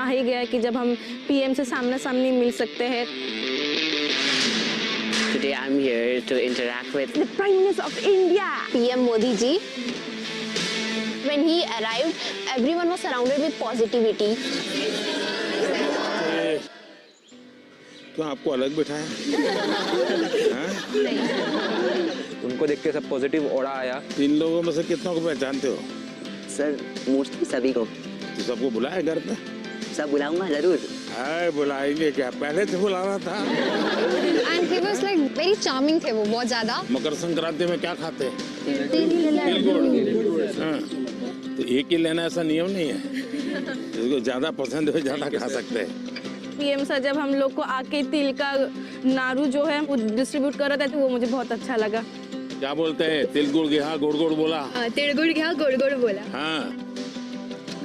ही गया कि जब हम पीएम से सामने सामने मिल सकते हैं। Today I'm here to interact with The Prime Minister of India, PM Modi ji. When he arrived, everyone was surrounded with positivity. तो आपको अलग बिठाया? उनको देख के सब पॉजिटिव ऑरा आया। इन लोगों में से कितनों को पहचानते हो? सर मोस्टली सभी को। तो सबको बुलाया घर पे? सब बुलाऊंगा जरूर। हाय बुलाएंगे क्या, पहले से बुलाना था। And he was like very charming थे वो बहुत ज़्यादा। मकर संक्रांति में क्या खाते हैं? तिल। हाँ, तो एक ही लेना ऐसा नियम नहीं है, जिसको ज्यादा पसंद है ज्यादा खा सकते हैं। पीएम सर जब हम लोग को आके तिल का नारू जो है वो डिस्ट्रीब्यूट कर रहे थे तो वो मुझे बहुत अच्छा लगा। क्या बोलते हैं, तिल गुड़ गया गुड़ गुड़ बोला। तिल गुड़ गया गुड़ गुड़ बोला। हाँ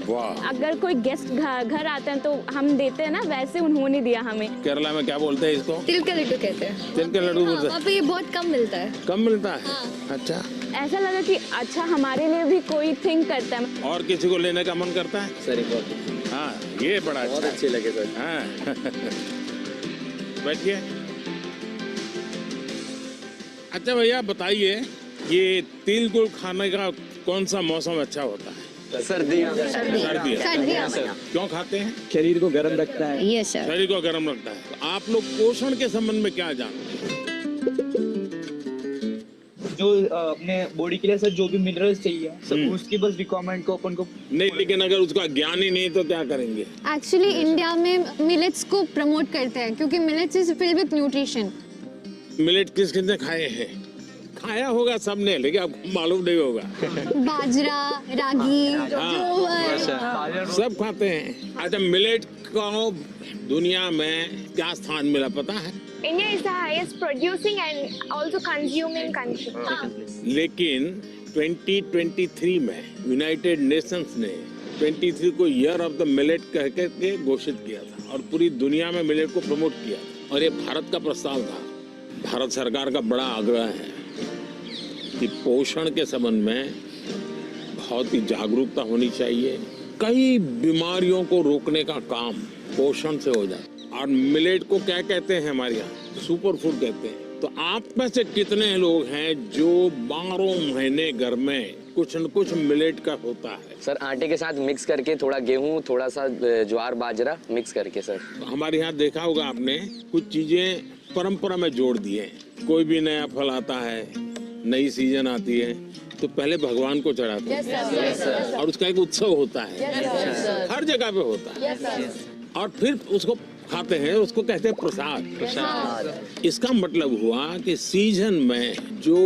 वाह। अगर कोई गेस्ट घर आते हैं तो हम देते हैं ना, वैसे उन्होंने दिया हमें। केरला में क्या बोलते हैं इसको? तिल का लड्डू कहते हैं। तिल के लड्डू बोलते हैं। वहाँ पे ये बहुत कम मिलता है। कम मिलता है? अच्छा। ऐसा लगा कि अच्छा हमारे लिए भी कोई थिंक करता है। और किसी को लेने का मन करता है? सर एक और हाँ ये बड़ा बहुत अच्छे लगे सर। हाँ बैठिए। अच्छा भैया बताइए, ये तिल गुड़ खाने का कौन सा मौसम अच्छा होता है? सर्दियाँ। सर्दियाँ। क्यों खाते हैं? शरीर को गर्म रखता है। Yes sir. शरीर को गर्म रखता है। तो आप लोग पोषण के संबंध में क्या जानते हैं? जो अपने बॉडी के लिए सर जो भी मिनरल्स चाहिए सब उसकी बस रिक्वायरमेंट को अपन को नहीं, लेकिन अगर उसका ज्ञान ही नहीं तो क्या करेंगे? एक्चुअली इंडिया में मिलेट्स को प्रमोट करते हैं क्योंकि millets is filled with nutrition. Millet किस किसने खाए हैं? खाया होगा सबने, लेकिन आपको मालूम नहीं होगा। बाजरा, रागी, सब खाते हैं। अच्छा मिलेट को दुनिया में क्या स्थान मिला पता है? India is the highest producing and also consuming country. लेकिन 2023 में यूनाइटेड नेशंस ने 23 को ईयर ऑफ द मिलेट कह के घोषित किया था और पूरी दुनिया में मिलेट को प्रमोट किया और ये भारत का प्रस्ताव था। भारत सरकार का बड़ा आग्रह है कि पोषण के संबंध में बहुत ही जागरूकता होनी चाहिए। कई बीमारियों को रोकने का काम पोषण से हो जाए। और मिलेट को क्या कहते हैं हमारे यहाँ? सुपर फूड कहते हैं। तो आप में से कितने लोग हैं जो 12 महीने घर में कुछ न कुछ मिलेट का होता है? सर आटे के साथ मिक्स करके थोड़ा गेहूं, थोड़ा सा ज्वार बाजरा मिक्स करके सर। तो हमारे यहाँ देखा होगा आपने, कुछ चीजें परंपरा में जोड़ दिए। कोई भी नया फल आता है, नई सीजन आती है तो पहले भगवान को चढ़ाते हैं और उसका एक उत्सव होता है। हर जगह पे होता है और फिर उसको खाते हैं, उसको कहते हैं प्रसाद। इसका मतलब हुआ कि सीजन में जो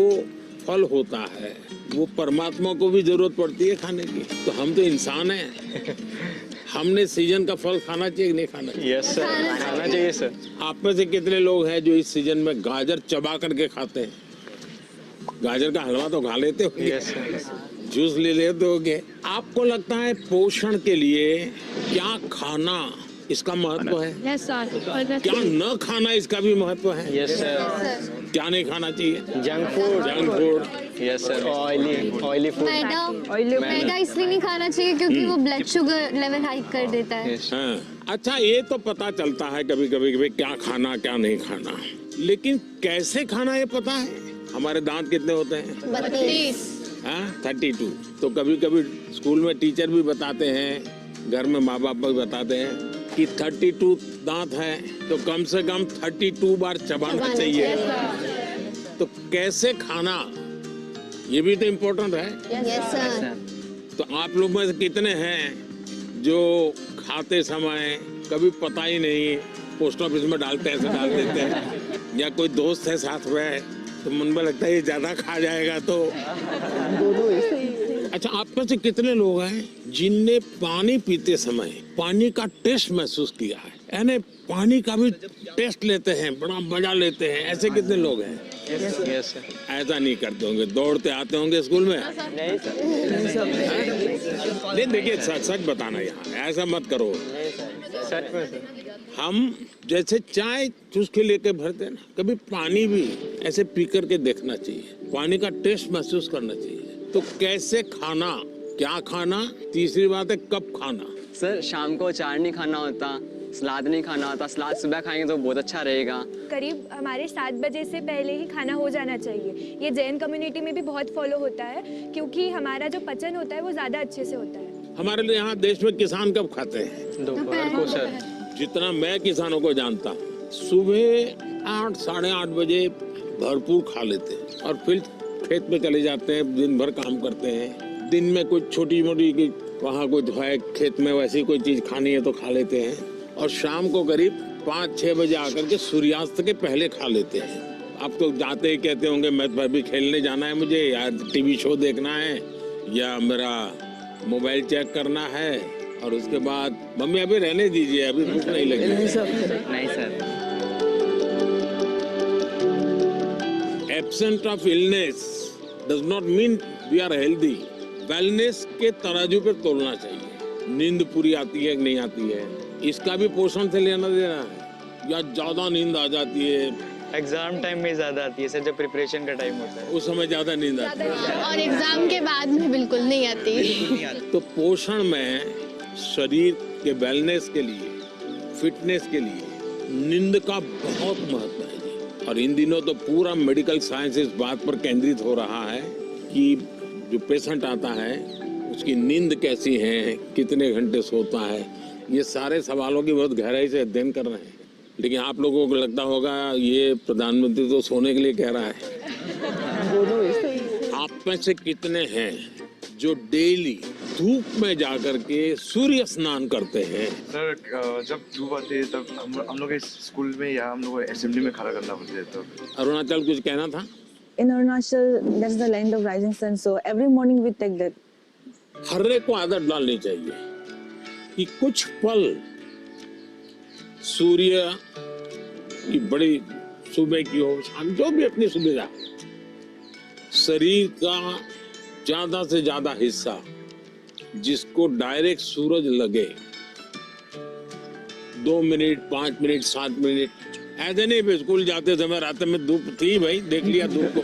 फल होता है वो परमात्मा को भी जरूरत पड़ती है खाने की। तो हम तो इंसान हैं, हमने सीजन का फल खाना चाहिए नहीं खाना चाहिए? यस सर, खाना चाहिए सर। आप में से कितने लोग हैं जो इस सीजन में गाजर चबा करके खाते हैं? गाजर का हलवा तो खा लेते होंगे। Yes sir. जूस ले लेते होंगे। आपको लगता है पोषण के लिए क्या खाना इसका महत्व है? Yes sir. क्या न खाना इसका भी महत्व है? Yes sir. क्या नहीं खाना चाहिए? Junk food. Junk food. Yes sir. Oily food. मैदा इसलिए नहीं खाना चाहिए क्योंकि वो ब्लड शुगर लेवल हाई कर देता है। हाँ। अच्छा ये तो पता चलता है कभी कभी क्या खाना क्या नहीं खाना, लेकिन कैसे खाना ये पता है? हमारे दांत कितने होते हैं? 32। हाँ 32। तो कभी कभी स्कूल में टीचर भी बताते हैं, घर में माँ बाप भी बताते हैं कि 32 दांत है तो कम से कम 32 बार चबाना चाहिए। तो कैसे खाना ये भी तो इम्पोर्टेंट है। Yes sir. तो आप लोग में से कितने हैं जो खाते समय कभी पता ही नहीं, पोस्ट ऑफिस में डालते ऐसे डाल देते हैं, या कोई दोस्त है साथ में तो मन में लगता है ये ज्यादा खा जाएगा तो। अच्छा आप में से कितने लोग हैं जिनने पानी पीते समय पानी का टेस्ट महसूस किया है? यानी पानी का भी टेस्ट लेते हैं, बड़ा मजा लेते हैं, ऐसे कितने लोग हैं? Yes sir. ऐसा नहीं करते होंगे, दौड़ते आते होंगे स्कूल में? नहीं सर। नहीं देखिए सच बताना, यहाँ ऐसा मत करो। सच में सर। हम जैसे चाय चुस्की लेके भरते हैं ना, कभी पानी भी ऐसे पी करके देखना चाहिए, पानी का टेस्ट महसूस करना चाहिए। तो कैसे खाना, क्या खाना, तीसरी बात है कब खाना। सर शाम को अचार नहीं खाना होता, सलाद नहीं खाना होता, सलाद सुबह खाएंगे तो बहुत अच्छा रहेगा। करीब हमारे 7 बजे से पहले ही खाना हो जाना चाहिए। ये जैन कम्युनिटी में भी बहुत फॉलो होता है क्योंकि हमारा जो पचन होता है वो ज़्यादा अच्छे से होता है। हमारे लिए यहाँ देश में किसान कब खाते हैं? दोपहर को सर। जितना मैं किसानों को जानता हूँ, सुबह 8 साढ़े 8 बजे भरपूर खा लेते हैं और फिर खेत में चले जाते हैं, दिन भर काम करते हैं। दिन में कुछ छोटी मोटी वहाँ कुछ है खेत में वैसी कोई चीज खानी है तो खा लेते हैं और शाम को करीब 5-6 बजे आकर के सूर्यास्त के पहले खा लेते हैं। आप तो जाते ही कहते होंगे मैं तो अभी खेलने जाना है, मुझे या टीवी शो देखना है या मेरा मोबाइल चेक करना है और उसके बाद मम्मी अभी रहने दीजिए, अभी भूख नहीं लगी। नहीं sir. Absence of illness does not mean we are healthy. Wellness के तराजू पे तोलना चाहिए। नींद पूरी आती है कि नहीं आती है, इसका भी पोषण से लेना देना है। या ज्यादा नींद आ जाती है, एग्जाम टाइम में ज्यादा आती है सर, जब प्रिपरेशन का टाइम होता है उस समय ज्यादा नींद आती है और एग्जाम के बाद में बिल्कुल नहीं आती। तो पोषण में शरीर के वेलनेस के लिए, फिटनेस के लिए नींद का बहुत महत्व है जी। और इन दिनों तो पूरा मेडिकल साइंस इस बात पर केंद्रित हो रहा है कि जो पेशेंट आता है उसकी नींद कैसी है, कितने घंटे सोता है, ये सारे सवालों की बहुत गहराई से अध्ययन कर रहे हैं। लेकिन आप लोगों को लगता होगा ये प्रधानमंत्री तो सोने के लिए कह रहा है। आप में से कितने हैं जो डेली धूप में जाकर के सूर्य स्नान करते हैं? सर जब धूप आती है तब हम लोग स्कूल में या हम लोग असेंबली में खड़ा करना पड़ता है। तब अरुणाचल कुछ कहना था? In Arunachal, that's the land of rising sun. So every morning we take that. हर एक को आदत डालनी चाहिए कि कुछ पल सूर्य की बड़ी सुबह की हो, शाम जो भी अपनी सुविधा, शरीर का ज्यादा से ज्यादा हिस्सा जिसको डायरेक्ट सूरज लगे, 2 मिनट 5 मिनट 7 मिनट, ऐसे नहीं स्कूल जाते समय रात में धूप थी भाई देख लिया धूप को,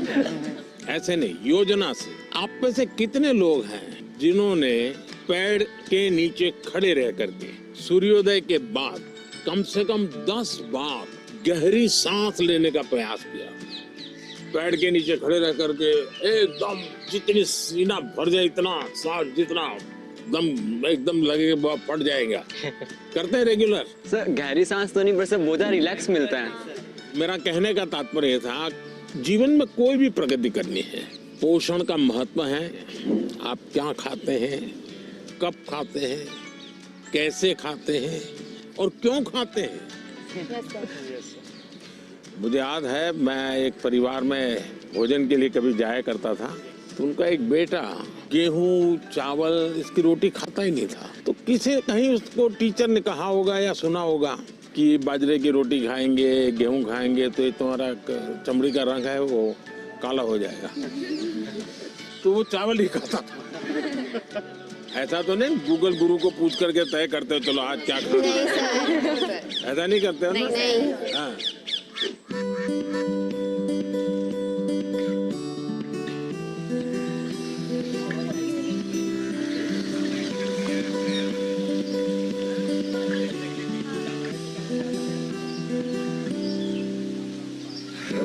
ऐसे नहीं, योजना से। आप में से कितने लोग हैं जिन्होंने पेड़ के नीचे खड़े रह करके सूर्योदय के बाद कम से कम 10 बार गहरी सांस लेने का प्रयास किया? पेड़ के नीचे खड़े रह करके एकदम जितनी सीना भर जाए, इतना सांस जितना दम एकदम लगेगा फट जाएगा, करते हैं रेगुलर? सर गहरी सांस तो नहीं, पर सर बहुत रिलैक्स मिलता है। मेरा कहने का तात्पर्य था जीवन में कोई भी प्रगति करनी है, पोषण का महत्व है। आप क्या खाते हैं, कब खाते हैं, कैसे खाते हैं और क्यों खाते हैं। मुझे याद है मैं एक परिवार में भोजन के लिए कभी जाया करता था, तो उनका एक बेटा गेहूं चावल इसकी रोटी खाता ही नहीं था। तो किसी कहीं उसको टीचर ने कहा होगा या सुना होगा कि बाजरे की रोटी खाएंगे, गेहूं खाएंगे तो ये तुम्हारा चमड़ी का रंग है वो काला हो जाएगा। तो वो चावल ही खाता था। ऐसा तो नहीं गूगल गुरु को पूछ करके तय करते हो चलो आज क्या खाना, ऐसा नहीं करते हो ना? हाँ।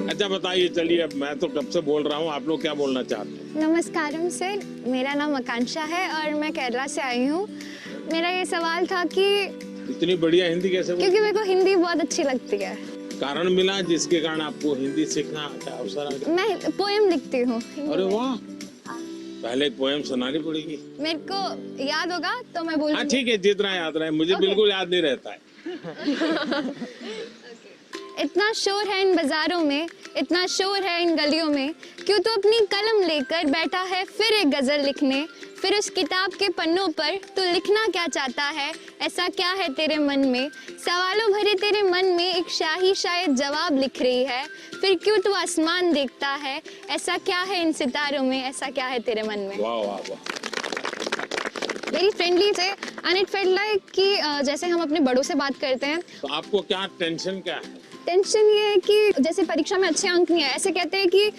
अच्छा बताइए, चलिए अब मैं तो कब से बोल रहा हूँ, आप लोग क्या बोलना चाहते हैं? नमस्कारम सर, मेरा नाम आकांक्षा है और मैं केरला से आई हूँ। मेरा ये सवाल था कि इतनी बढ़िया हिंदी कैसे बोल? क्योंकि मेरे को हिंदी बहुत अच्छी लगती है। कारण मिला जिसके कारण आपको हिंदी सीखना का अवसर आ गया? मैं पोएम लिखती हूँ। अरे वाह, पहले एक पोएम सुनानी पड़ेगी। मेरे को याद होगा तो मैं बोलूँगी। हाँ ठीक है, जितना याद रहे, मुझे बिल्कुल याद नहीं रहता है। इतना शोर है इन बाजारों में, इतना शोर है इन गलियों में, क्यों तू अपनी कलम लेकर बैठा है फिर एक गजल लिखने। फिर उस किताब के पन्नों पर तू लिखना क्या चाहता है, ऐसा क्या है तेरे मन में। सवालों भरे तेरे मन में एक शाही शायद जवाब लिख रही है। फिर क्यों तू आसमान देखता है, ऐसा क्या है इन सितारों में, ऐसा क्या है तेरे मन में। वाह वाह वाह, वेरी फ्रेंडली थे एंड इट फेल्ट लाइक कि जैसे हम अपने बड़ों से बात करते हैं। तो आपको क्या टेंशन क्या है? टेंशन ये है कि जैसे परीक्षा में अच्छे अंक नहीं है, ऐसे कहते हैं कि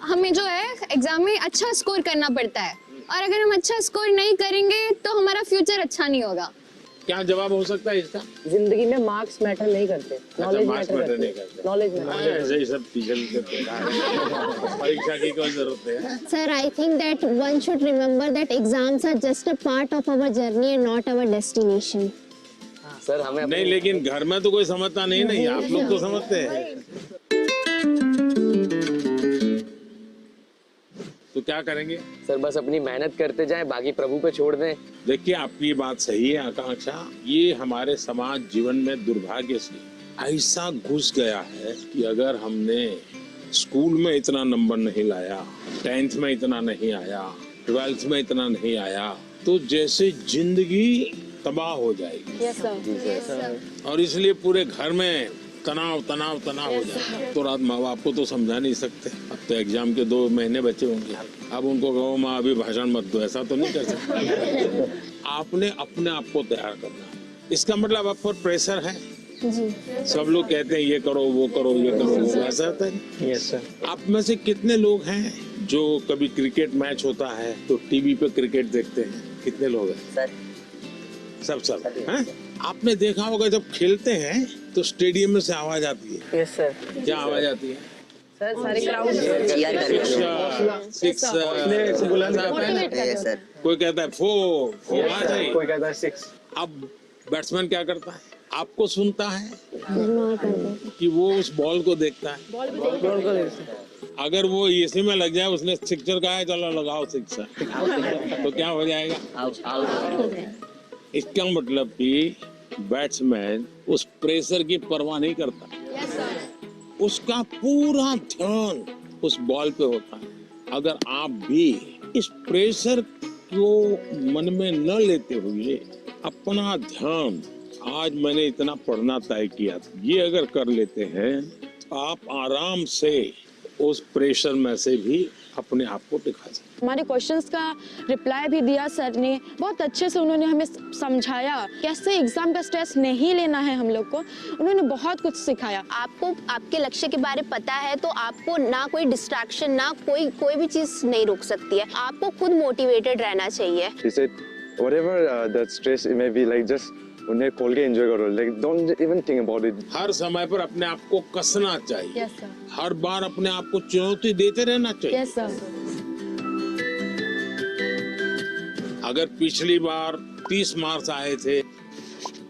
हमें जो है एग्जाम में अच्छा स्कोर करना पड़ता है और अगर हम अच्छा स्कोर नहीं करेंगे तो हमारा फ्यूचर अच्छा नहीं होगा। क्या जवाब हो सकता है इसका? जिंदगी में मार्क्स मैटर नहीं करते, नॉलेज मार्क्स मैटर मैटर नहीं करते, करते। Knowledge matter. ऐसे ही सब टीचर परीक्षा की कोई जरूरत है? Sir, I think that one should remember that exams are just a part of our journey and not our destination. Sir हमें नहीं, लेकिन घर में तो कोई समझता नहीं, आप लोग तो समझते हैं। तो क्या करेंगे? सर बस अपनी मेहनत करते जाएं, बाकी प्रभु पे छोड़ दें। देखिए, आपकी बात सही है आकांक्षा। ये हमारे समाज जीवन में दुर्भाग्य से ऐसा घुस गया है कि अगर हमने स्कूल में इतना नंबर नहीं लाया, 10th में इतना नहीं आया, 12th में इतना नहीं आया, तो जैसे जिंदगी तबाह हो जाएगी। Yes sir. और इसलिए पूरे घर में तनाव तनाव तनाव हो जाता है। तो रात माँ बाप को तो समझा नहीं सकते। अब तो एग्जाम के 2 महीने बचे होंगे, अब उनको कहो माँ अभी भाषण मत दो, ऐसा तो नहीं कर सकते। आपने अपने आप को तैयार करना है। इसका मतलब आप पर प्रेशर है। सब लोग कहते हैं ये करो वो करो ये करो, वो ऐसा होता है। Yes sir. आप में से कितने लोग हैं जो कभी क्रिकेट मैच होता है तो टीवी पे क्रिकेट देखते हैं? कितने लोग हैं? सर सब हैं? आपने देखा होगा जब खेलते हैं तो स्टेडियम में से आवाज आती है। Yes sir. क्या आवाज आती है? सर सारे क्राउड सिक्स, कोई कहता है 4 आ जाए, कोई कहता है 6। अब बैट्समैन क्या करता है? आपको सुनता है कि वो उस बॉल को देखता है? अगर वो इसी में लग जाए, उसने सिक्सर कहा है चलो लगाओ सिक्सर, तो क्या हो जाएगा? इसका मतलब कि बैट्समैन उस प्रेशर की परवाह नहीं करता। उसका पूरा ध्यान उस बॉल पे होता है। अगर आप भी इस प्रेशर को मन में न लेते हुए अपना ध्यान, आज मैंने इतना पढ़ना तय किया, ये अगर कर लेते हैं तो आप आराम से उस प्रेशर में से भी अपने आप को दिखा सकते। हमारे क्वेश्चंस का रिप्लाई भी दिया सर ने, बहुत अच्छे से उन्होंने हमें समझाया कैसे एग्जाम का स्ट्रेस नहीं लेना है हम लोग को। उन्होंने बहुत कुछ सिखाया। आपको आपके लक्ष्य के बारे में पता है तो आपको ना कोई डिस्ट्रैक्शन, ना कोई भी चीज नहीं रोक सकती है। आपको खुद मोटिवेटेड रहना चाहिए। She said, whatever that stress it may be, like just उन्हें खोल के एंजॉय करो, like don't even think about it. हर समय पर अपने आप को कसना चाहिए। Yes sir. हर बार अपने आप को चुनौती देते रहना चाहिए। Yes sir. अगर पिछली बार 30 मार्क्स आए थे,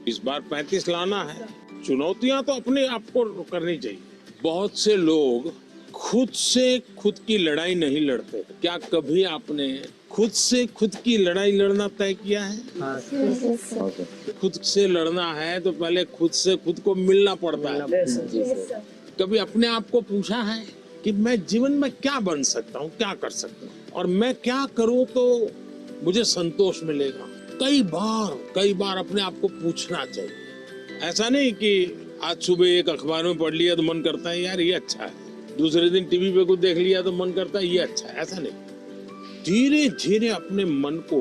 इस बार 35 लाना है। चुनौतियां तो अपने आप को करनी चाहिए। बहुत से लोग खुद से खुद की लड़ाई नहीं लड़ते। क्या कभी आपने खुद से खुद की लड़ाई लड़ना तय किया है? खुद से लड़ना है तो पहले खुद से खुद को मिलना पड़ता है। कभी अपने आप को पूछा है कि मैं जीवन में क्या बन सकता हूँ, क्या कर सकता हूँ, और मैं क्या करूँ तो मुझे संतोष मिलेगा? कई बार अपने आप को पूछना चाहिए। ऐसा नहीं कि आज सुबह एक अखबार में पढ़ लिया तो मन करता है यार ये अच्छा है, दूसरे दिन टीवी पे कुछ देख लिया तो मन करता है ये अच्छा है। ऐसा नहीं, धीरे धीरे अपने मन को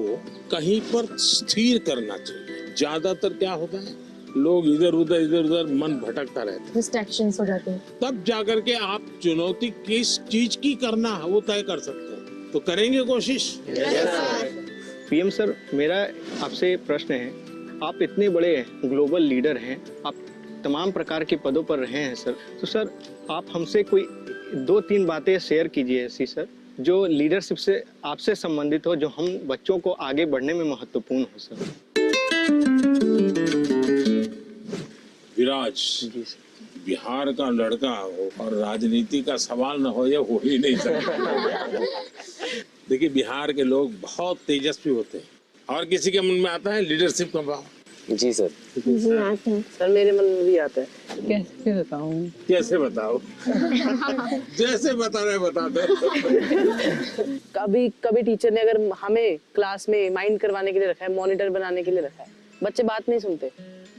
कहीं पर स्थिर करना चाहिए। ज्यादातर क्या होता है, लोग इधर उधर मन भटकता रहता है, डिस्ट्रैक्शंस हो जाते हैं। तब जाकर के आप चुनौती किस चीज की करना है वो तय कर सकते हैं। तो करेंगे कोशिश। पीएम सर, मेरा आपसे प्रश्न है, आप इतने बड़े ग्लोबल लीडर हैं, आप तमाम प्रकार के पदों पर रहे हैं सर, तो सर आप हमसे कोई 2-3 बातें शेयर कीजिए ऐसी सर जो लीडरशिप से आपसे संबंधित हो, जो हम बच्चों को आगे बढ़ने में महत्वपूर्ण हो सर। विराज बिहार का लड़का हो और राजनीति का सवाल न हो, ये हो ही नहीं सकता। देखिए, बिहार के लोग बहुत तेजस्वी होते हैं और किसी के मन में आता है लीडरशिप का भाव। जी सर। जी आता है सर, मेरे मन में भी आता है। कैसे बताऊं? जैसे बता रहे बता दो। कभी टीचर ने अगर हमें क्लास में माइंड करवाने के लिए रखा है, मॉनिटर बनाने के लिए रखा है, बच्चे बात नहीं सुनते,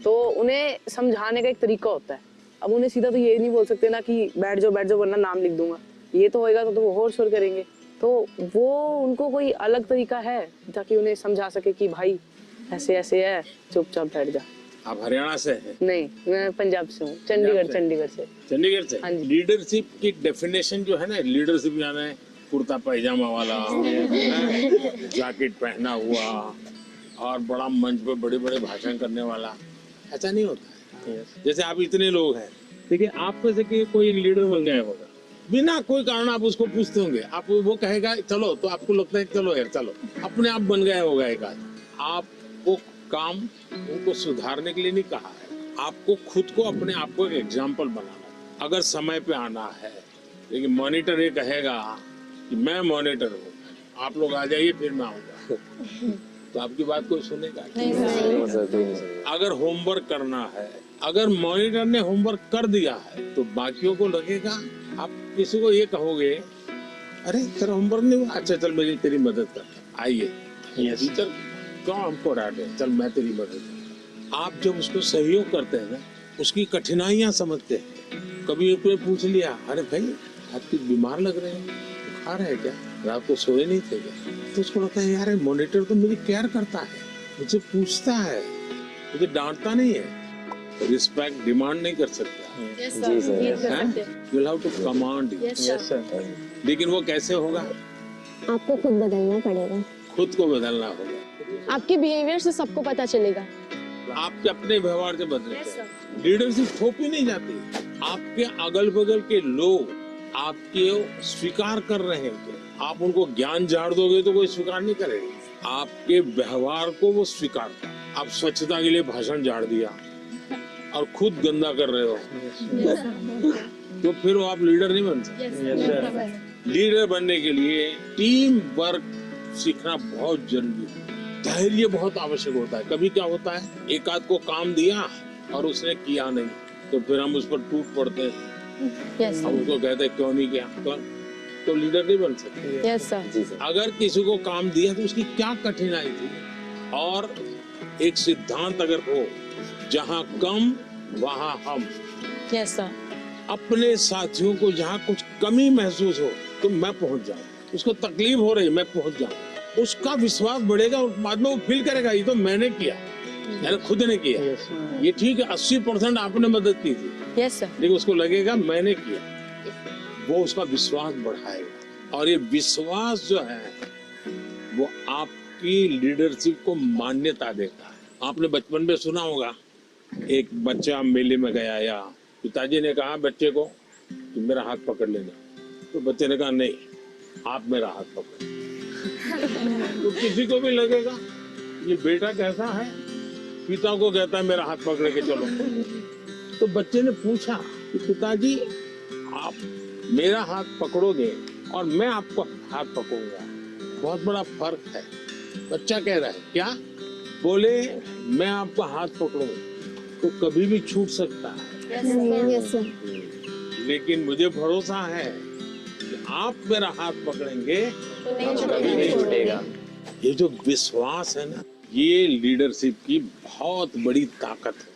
तो उन्हें समझाने का एक तरीका होता है। अब उन्हें सीधा तो ये नहीं बोल सकते ना कि बैठ जाओ वरना नाम लिख दूंगा, ये तो होएगा तो वो और शोर करेंगे। तो वो उनको कोई अलग तरीका है ताकि उन्हें समझा सके कि भाई ऐसे ऐसे है, चुपचाप बैठ जा। आप हरियाणा से हैं? नहीं, मैं पंजाब से हूँ, चंडीगढ़ से। हाँ जी। लीडरशिप की डेफिनेशन जो है ना, लीडरशिप यानी कुर्ता पैजामा वाला, जैकेट पहना हुआ, और बड़ा मंच पे बड़े बड़े भाषण करने वाला, ऐसा नहीं होता है। जैसे आप इतने लोग हैं, देखिए आप में से कोई एक लीडर बन गया होगा, बिना कोई कारण आप उसको पूछते होंगे, आप वो कहेगा चलो, तो आपको लगता है चलो यार चलो, अपने आप बन गया होगा एक आदमी। आपको काम उनको सुधारने के लिए नहीं कहा है, आपको खुद को अपने आप को एक एग्जाम्पल बनाना है। अगर समय पे आना है, लेकिन मॉनिटर ये कहेगा कि मैं मॉनिटर हूँ, आप लोग आ जाइए फिर मैं आऊंगा, तो आपकी बात कोई सुनेगा नहीं। अगर होमवर्क करना है, अगर मॉनिटर ने होमवर्क कर दिया है, तो बाकियों को लगेगा, आप किसी को ये कहोगे अरे तेरा होमवर्क नहीं हुआ, अच्छा चल मेरी तेरी मदद कर, आइए टीचर क्यों हमको डांटे, चल मैं तेरी मदद कर। आप जब उसको सहयोग करते हैं ना, उसकी कठिनाइयां समझते हैं। कभी कोई पूछ लिया, अरे भाई आप कुछ बीमार लग रहे हैं, बुखार है क्या, रात को सोए नहीं थे क्या, तो उसको लगता है यार मॉनिटर तो मेरी केयर करता है, मुझे पूछता है, मुझे डांटता नहीं है। रिस्पेक्ट डिमांड नहीं कर सकता, जी sir, you have to command. लेकिन वो कैसे होगा? आपको खुद बदलना पड़ेगा, खुद को बदलना होगा। आपके बिहेवियर से सबको पता चलेगा। आपके अपने व्यवहार से बदलते हैं। लीडरशिप थोपी नहीं जाती। आपके अगल बगल के लोग आपके स्वीकार कर रहे हैं, आप उनको ज्ञान झाड़ दोगे तो कोई स्वीकार नहीं करेगा, आपके व्यवहार को वो स्वीकार कर। आप स्वच्छता के लिए भाषण झाड़ दिया और खुद गंदा कर रहे हो, तो फिर वो आप लीडर नहीं बन सकते। लीडर बनने के लिए टीम वर्क सीखना बहुत जरूरी है, धैर्य बहुत आवश्यक होता है। कभी क्या होता है, एक आध को काम दिया और उसने किया नहीं, तो फिर हम उस पर टूट पड़ते हैं। हम उसको कहते हैं क्यों नहीं किया, तो लीडर नहीं बन सकते। Yes sir. अगर किसी को काम दिया तो उसकी क्या कठिनाई थी, और एक सिद्धांत अगर हो, जहाँ कम वहाँ हम। Yes sir. अपने साथियों को जहाँ कुछ कमी महसूस हो तो मैं पहुंच जाऊं, उसको तकलीफ हो रही मैं पहुंच जाऊं, उसका विश्वास बढ़ेगा और बाद में वो फील करेगा ये तो मैंने किया, मैंने खुद ने किया। ये ठीक है 80% आपने मदद की थी, यस सर, लेकिन उसको लगेगा मैंने किया, वो उसका विश्वास बढ़ाएगा। और ये विश्वास जो है वो आपकी लीडरशिप को मान्यता देता है। आपने बचपन में सुना होगा, एक बच्चा मेले में गया या पिताजी ने कहा बच्चे को तुम मेरा हाथ पकड़ लेना, तो बच्चे ने कहा नहीं आप मेरा हाथ पकड़। तो किसी को भी लगेगा ये बेटा कैसा है, पिता को कहता है मेरा हाथ पकड़ के चलो। तो बच्चे ने पूछा कि पिताजी आप मेरा हाथ पकड़ोगे और मैं आपको हाथ पकड़ूंगा, बहुत बड़ा फर्क है। बच्चा कह रहा है क्या? बोले मैं आपका हाथ पकड़ूंगा तो कभी भी छूट सकता है, लेकिन मुझे भरोसा है कि आप मेरा हाथ पकड़ेंगे तो कभी नहीं छूटेगा। ये जो विश्वास है ना, ये लीडरशिप की बहुत बड़ी ताकत है।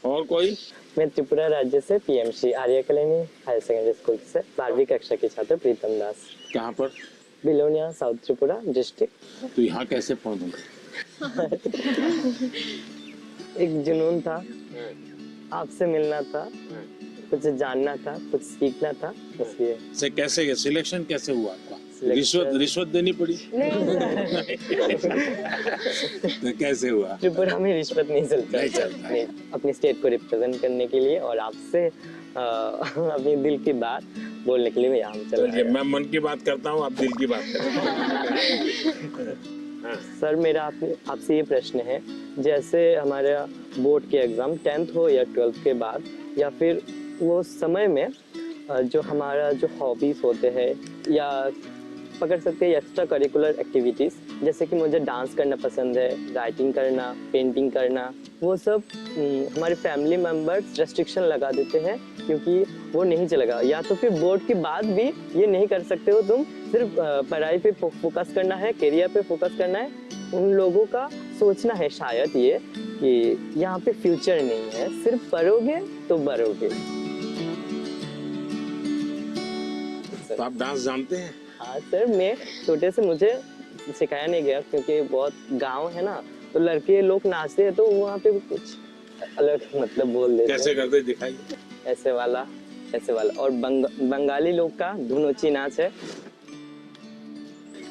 और कोई? मैं त्रिपुरा राज्य से पीएमसी आर्य कॉलोनी हायर सेकेंडरी स्कूल से 12वीं कक्षा के छात्र प्रीतम दास। कहाँ पर? Belonia south Tripura district. तो यहाँ कैसे पहुँचा? एक जुनून था, आपसे मिलना था, कुछ जानना था, कुछ सीखना था, इसलिए। से कैसे सिलेक्शन कैसे हुआ आपका? रिश्वत देनी पड़ी? तो कैसे हुआ? त्रिपुरा में रिश्वत नहीं चलता। नहीं चलता। नहीं, अपनी स्टेट को रिप्रेजेंट करने के लिए और आपसे अपनी दिल की बात बोलने के लिए मैं यहाँ चला आया। मैं मन की बात करता हूँ, आप दिल की बात करते हैं। सर मेरा आपसे ये प्रश्न है, जैसे हमारा बोर्ड के एग्जाम 10th हो या 12th के बाद, या फिर वो समय में जो हमारा जो हॉबीज होते हैं या पकड़ सकते हैं एक्स्ट्रा करिकुलर एक्टिविटीज़, जैसे कि मुझे डांस करना पसंद है, राइटिंग करना, पेंटिंग करना, वो सब हमारे फैमिली मेम्बर्स रेस्ट्रिक्शन लगा देते हैं क्योंकि वो नहीं चलेगा, या तो फिर बोर्ड के बाद भी ये नहीं कर सकते हो तुम, सिर्फ पढ़ाई पे फोकस करना है, करियर पे फोकस करना है। उन लोगों का सोचना है शायद ये कि यहाँ पे फ्यूचर नहीं है, सिर्फ पढ़ोगे तो बढ़ोगे। तो आप डांस जानते हैं? हाँ सर, मैं छोटे से मुझे सिखाया नहीं गया क्योंकि बहुत गांव है ना, तो लड़के लोग नाचते हैं तो वहाँ पे कुछ अलग मतलब बोल देते। कैसे करते दिखाइए? ऐसे वाला, ऐसे वाला। और बंगाली लोग का धुनोची नाच है,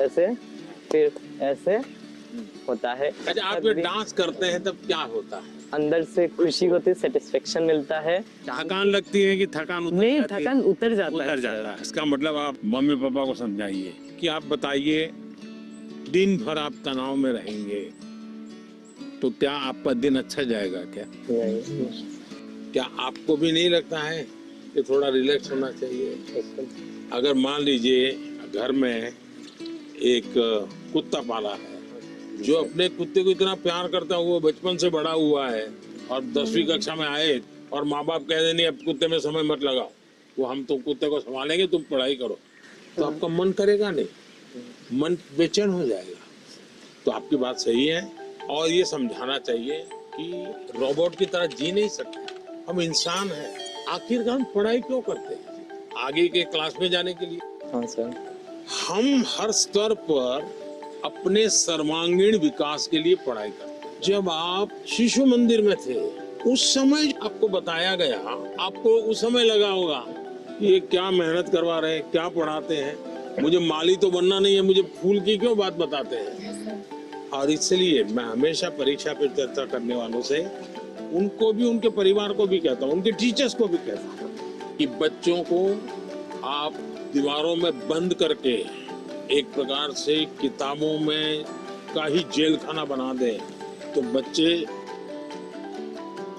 ऐसे, फिर ऐसे, होता है। अच्छा, आप जब डांस करते हैं तब क्या होता है? अंदर से खुशी होती है, सेटिस्फेक्शन मिलता है। थकान लगती है कि थकान उतर नहीं, जाती है? थकान उतर जाता है। उतर जाता है। इसका मतलब आप मम्मी पापा को समझाइए कि आप बताइए, दिन भर आप तनाव में रहेंगे तो क्या आपका दिन अच्छा जाएगा? क्या आपको भी नहीं लगता है कि थोड़ा रिलैक्स होना चाहिए? अगर मान लीजिए घर में एक कुत्ता पाला है, जो अपने कुत्ते को इतना प्यार करता है, वो बचपन से बड़ा हुआ है और 10वीं कक्षा में आए और माँ बाप कह दे नहीं अब कुत्ते में समय मत लगाओ, वो हम तो कुत्ते को संभालेंगे, तुम पढ़ाई करो, तो आपका मन करेगा नहीं, मन बेचैन हो जाएगा। तो आपकी बात सही है और ये समझाना चाहिए कि रोबोट की तरह जी नहीं सकते, हम इंसान हैं। आखिरकार हम पढ़ाई क्यों करते हैं? आगे के क्लास में जाने के लिए। हाँ सर। हम हर स्तर पर अपने सर्वांगीण विकास के लिए पढ़ाई करते हैं। जब आप शिशु मंदिर में थे उस समय आपको बताया गया, आपको उस समय लगा होगा ये क्या मेहनत करवा रहे हैं, क्या पढ़ाते हैं, मुझे माली तो बनना नहीं है, मुझे फूल की क्यों बात बताते हैं। और इसलिए मैं हमेशा परीक्षा पे चर्चा करने वालों से उनको भी, उनके परिवार को भी कहता हूँ, उनके टीचर्स को भी कहता हूँ कि बच्चों को आप दीवारों में बंद करके एक प्रकार से किताबों में का ही जेल खाना बना दें तो बच्चे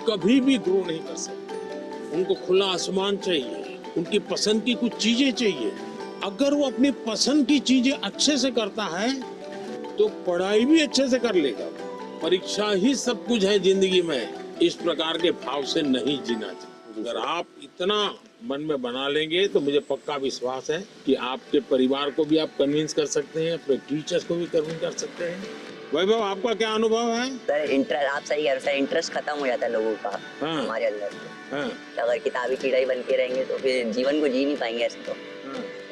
कभी भी ग्रो नहीं कर सकते। उनको खुला आसमान चाहिए, उनकी पसंद की कुछ चीजें चाहिए। अगर वो अपनी पसंद की चीजें अच्छे से करता है तो पढ़ाई भी अच्छे से कर लेगा। परीक्षा ही सब कुछ है जिंदगी में, इस प्रकार के भाव से नहीं जीना चाहिए। अगर आप इतना मन में बना लेंगे तो मुझे पक्का विश्वास है कि आपके परिवार को भी आप कन्विंस कर सकते हैं, अपने टीचर्स को भी कन्विंस कर सकते हैं। वैभव, आपका क्या अनुभव है? सर इंटरेस्ट, आप सही कह रहे हो सर, इंटरेस्ट खत्म हो जाता है लोगों का हमारे अंदर। अगर किताबी कीड़ा ही बन के रहेंगे तो फिर जीवन को जी नहीं पाएंगे ऐसे तो।